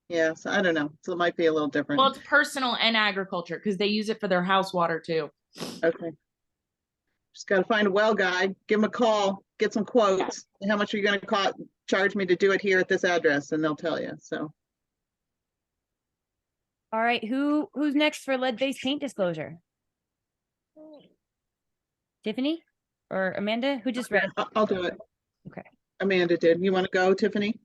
Yes, I don't know. So it might be a little different. Well, it's personal and agriculture because they use it for their house water too. Okay. Just gotta find a well guy, give him a call, get some quotes. How much are you gonna charge me to do it here at this address? And they'll tell you, so. All right, who's next for lead-based paint disclosure? Tiffany or Amanda? Who just read? I'll do it. Okay. Amanda did. You want to go, Tiffany?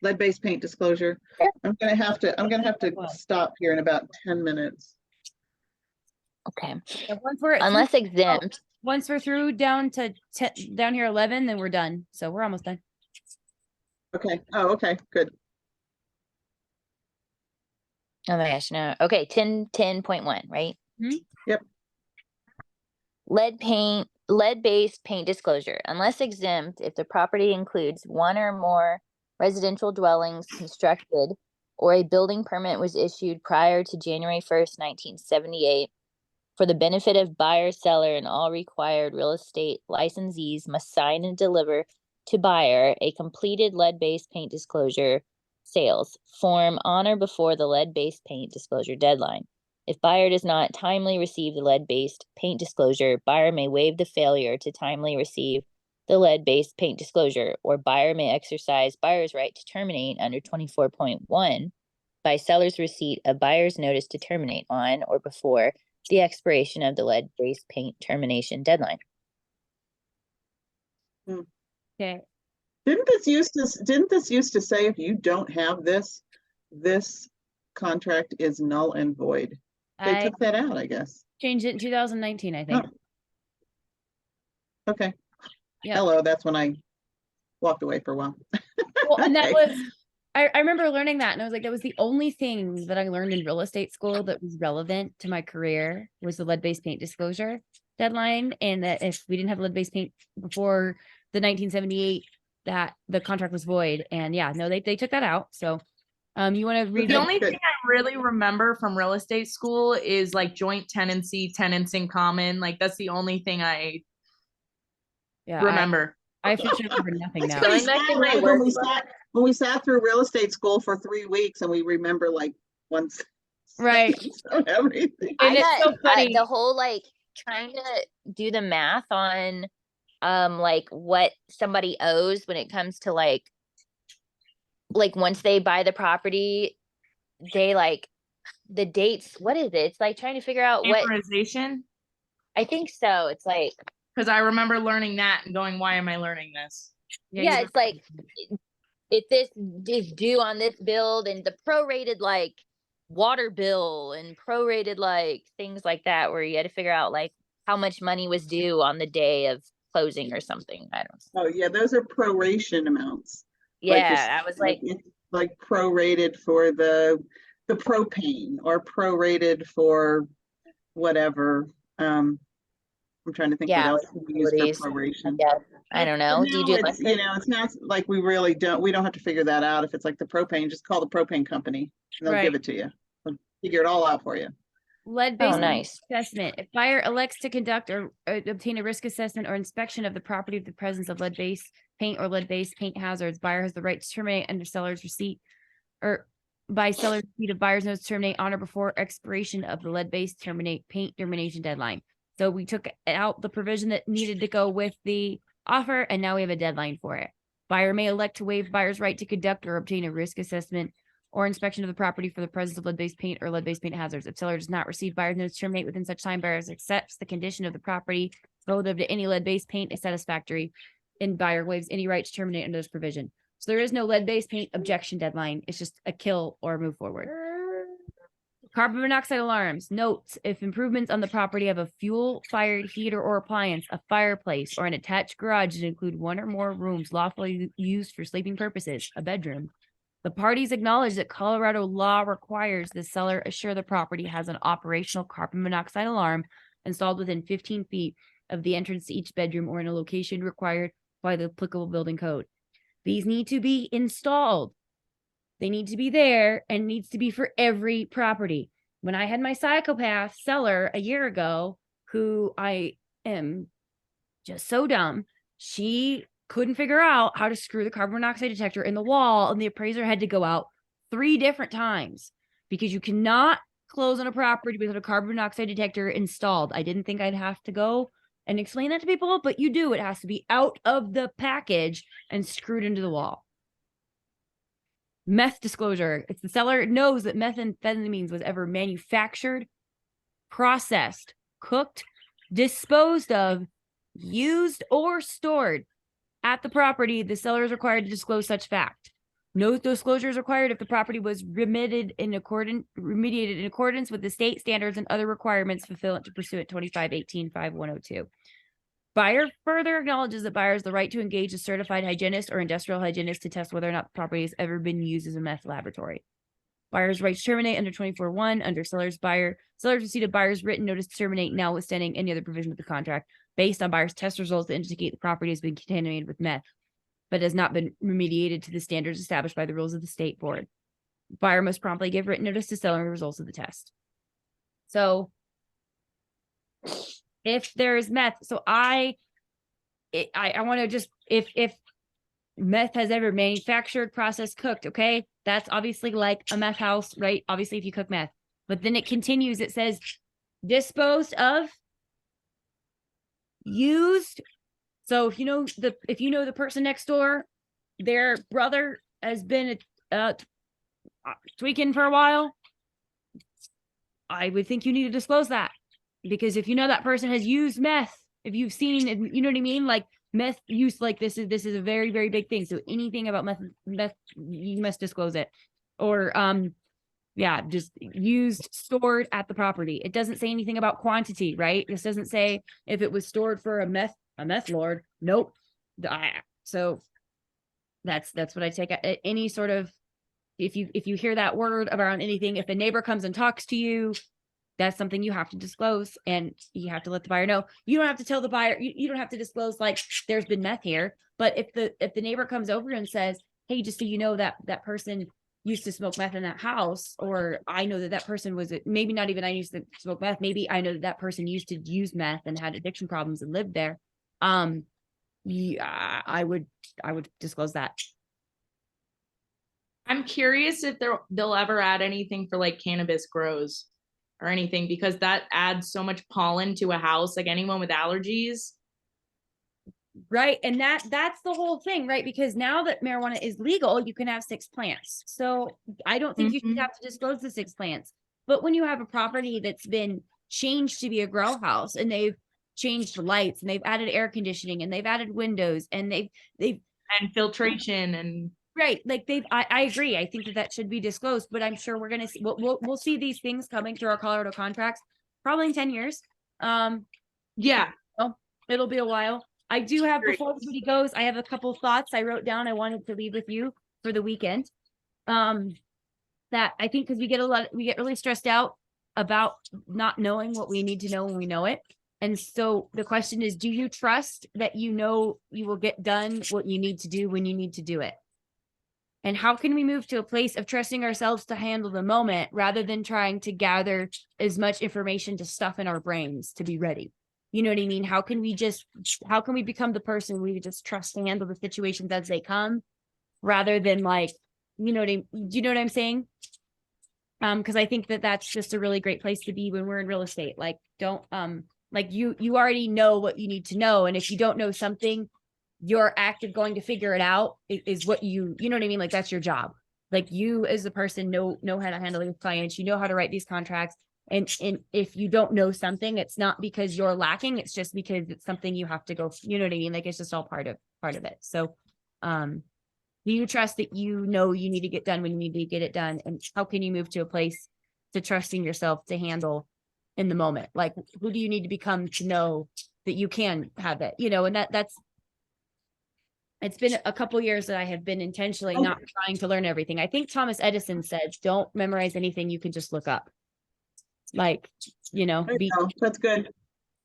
Lead-based paint disclosure. Sure. I'm gonna have to stop here in about 10 minutes. Okay. So once we're Unless exempt, once we're through down to down here 11, then we're done. So we're almost done. Okay. Oh, okay, good. oh my gosh, no. Okay, 10.1, right? Mhm. Yep. Lead-based paint disclosure, unless exempt, if the property includes one or more residential dwellings constructed or a building permit was issued prior to January 1st, 1978, for the benefit of buyer, seller, and all required real estate licensees must sign and deliver to buyer a completed lead-based paint disclosure sales form on or before the lead-based paint disclosure deadline. If buyer does not timely receive the lead-based paint disclosure, buyer may waive the failure to timely receive the lead-based paint disclosure, or buyer may exercise buyer's right to terminate under 24.1 by seller's receipt of buyer's notice to terminate on or before the expiration of the lead-based paint termination deadline. Okay. Didn't this used to say if you don't have this contract is null and void? They I took that out, I guess. changed it in 2019, I think. Okay. Yeah. Hello, that's when I walked away for a while. Well, and that Okay. was, I remember learning that, and I was like, that was the only thing that I learned in real estate school that was relevant to my career was the lead-based paint disclosure deadline. And that if we didn't have lead-based paint before the 1978, that the contract was void. And yeah, no, they took that out. So you want to read The it? only Good. thing I really remember from real estate school is like joint tenancy, tenants in common. Like that's the only thing I Yeah, remember. I officially remember nothing That's now. pretty Going back to sad, my right? work When we sat through real estate school for 3 weeks and we remember like once. Right. Everything. And it's so funny. The whole like trying to do the math on like what somebody owes when it comes to like once they buy the property, they like the dates. What is it? It's like trying to figure out what Amortization. I think so. It's like Because I remember learning that and going, why am I learning this? yeah, it's like if this is due on this bill, then the prorated like water bill and prorated like things like that, where you had to figure out like how much money was due on the day of closing or something. I don't know. Oh, yeah, those are proration amounts. Like Yeah, this- I was like, it's like prorated for the propane or prorated for whatever. I'm trying to think what Yeah, else we use utilities. for proration. yeah, I don't know. But Do you now do it's, electric? it's not like we don't have to figure that out. If it's like the propane, just call the propane company and they'll give Right. it to you. They'll figure it all out for you. Lead-based Oh, nice. assessment. If buyer elects to conduct or obtain a risk assessment or inspection of the property of the presence of lead-based paint or lead-based paint hazards, buyer has the right to terminate under seller's receipt or by seller's receipt of buyer's notice to terminate on or before expiration of the lead-based paint termination deadline. So we took out the provision that needed to go with the offer, and now we have a deadline for it. Buyer may elect to waive buyer's right to conduct or obtain a risk assessment or inspection of the property for the presence of lead-based paint or lead-based paint hazards. If seller does not receive buyer's notice to terminate within such time, buyers accepts the condition of the property relative to any lead-based paint is satisfactory, and buyer waives any right to terminate under this provision. So there is no lead-based paint objection deadline. It's just a kill or move forward. Carbon monoxide alarms. Note, if improvements on the property have a fuel-fired heater or appliance, a fireplace, or an attached garage that include one or more rooms lawfully used for sleeping purposes, a bedroom, the parties acknowledge that Colorado law requires the seller assure the property has an operational carbon monoxide alarm installed within 15 feet of the entrance to each bedroom or in a location required by the applicable building code. These need to be installed. They need to be there and needs to be for every property. When I had my psychopath seller a year ago, who I am just so dumb, she couldn't figure out how to screw the carbon monoxide detector in the wall, and the appraiser had to go out 3 different times because you cannot close on a property without a carbon monoxide detector installed. I didn't think I'd have to go and explain that to people, but you do. It has to be out of the package and screwed into the wall. Meth disclosure. If the seller knows that methamphetamines was ever manufactured, processed, cooked, disposed of, used, or stored at the property, the seller is required to disclose such fact. No disclosure is required if the property was remediated in accordance with the state standards and other requirements fulfilled to pursue it 2518-5102. Buyer further acknowledges that buyer has the right to engage a certified hygienist or industrial hygienist to test whether or not the property has ever been used as a meth laboratory. Buyer's right to terminate under 24(1) under seller's receipt of buyer's written notice to terminate notwithstanding any other provision of the contract based on buyer's test results that indicate the property has been contaminated with meth, but has not been remediated to the standards established by the rules of the state board. Buyer must promptly give written notice to seller the results of the test. So if there is meth, so I want to just, if meth has ever manufactured, processed, cooked, okay, that's obviously like a meth house, right? Obviously, if you cook meth, but then it continues, it says disposed of, used. So if you know the person next door, their brother has been tweaking for a while, I would think you need to disclose that, because if you know that person has used meth, if you've seen, you know what I mean, like meth use, like this is a very, very big thing. So anything about meth, you must disclose it. Or yeah, just used, stored at the property. It doesn't say anything about quantity, right? This doesn't say if it was stored for a meth lord. Nope. So that's what I take at any sort of, if you hear that word around anything, if a neighbor comes and talks to you, that's something you have to disclose, and you have to let the buyer know. You don't have to tell the buyer, you don't have to disclose like there's been meth here. But if the neighbor comes over and says, hey, just so you know that person used to smoke meth in that house, or I know that person was, maybe not even I used to smoke meth, maybe I know that person used to use meth and had addiction problems and lived there. Yeah, I would disclose that. I'm curious if they'll ever add anything for like cannabis grows or anything, because that adds so much pollen to a house, like anyone with allergies. Right. And that's the whole thing, right? Because now that marijuana is legal, you can have 6 plants. So I don't think you should have to disclose the 6 plants. But when you have a property that's been changed to be a grow house, and they've changed the lights, and they've added air conditioning, and they've added windows, and they've and filtration and right, like I agree. I think that should be disclosed, but I'm sure we're gonna see, we'll see these things coming through our Colorado contracts probably in 10 years. yeah, It'll be a while. I do have, Great. before everybody goes, I have a couple thoughts I wrote down I wanted to leave with you for the weekend. That I think, because we get really stressed out about not knowing what we need to know when we know it. And so the question is, do you trust that you know you will get done what you need to do when you need to do it? And how can we move to a place of trusting ourselves to handle the moment rather than trying to gather as much information to stuff in our brains to be ready? You know what I mean? How can we become the person we just trust to handle the situations as they come, rather than like, do you know what I'm saying? Because I think that's just a really great place to be when we're in real estate. Like, don't, like you already know what you need to know. And if you don't know something, your act of going to figure it out is what you know what I mean? Like, that's your job. Like, you as a person know how to handle your clients, you know how to write these contracts. And if you don't know something, it's not because you're lacking, it's just because it's something you have to go, you know what I mean? Like, it's just all part of it. So, do you trust that you know you need to get done when you need to get it done? And how can you move to a place to trusting yourself to handle in the moment? Like, who do you need to become to know that you can have it? And that's, it's been a couple years that I have been intentionally not trying to learn everything. I think Thomas Edison said, don't memorize anything, you can just look up. Like, I know, that's good.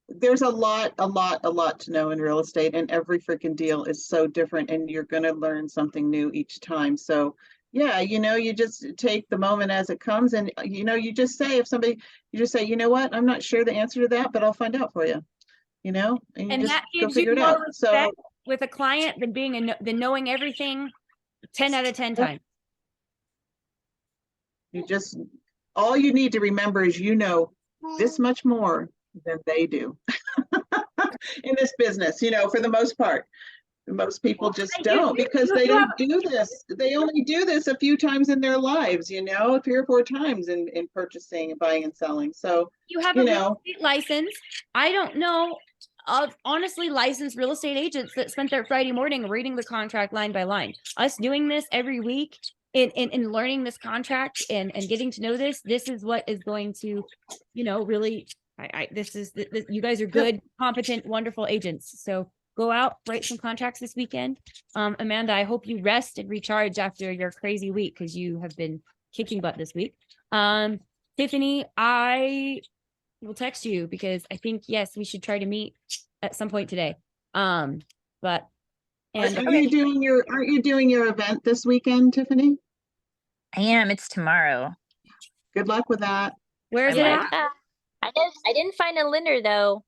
There's a lot to know in real estate, and every freaking deal is so different, and you're going to learn something new each time. So yeah, you just take the moment as it comes, and you just say, you just say, you know what, I'm not sure the answer to that, but I'll find out for you, and you And just that go gives you figure it more out. So respect with a client than than knowing everything 10 out of 10 times. You just, all you need to remember is you know this much more than they do in this business, for the most part. Most people just I do. don't, because You they have- don't do this. They only do this a few times in their lives, 3 or 4 times in purchasing and buying and selling. So, You have a real estate license. I don't know of honestly licensed real estate agents that spent their Friday morning reading the contract line by line. Us doing this every week in learning this contract and getting to know this is what is going to, really, you guys are good, competent, wonderful agents. So go out, write some contracts this weekend. Amanda, I hope you rest and recharge after your crazy week because you have been kicking butt this week. Tiffany, I will text you because I think, yes, we should try to meet at some point today. But and aren't you doing your event this weekend, Tiffany? I am. It's tomorrow. Good luck with that. where is I'm it like, at? I didn't find a lender though.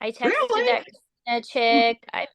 I texted Really? that Christina chick. I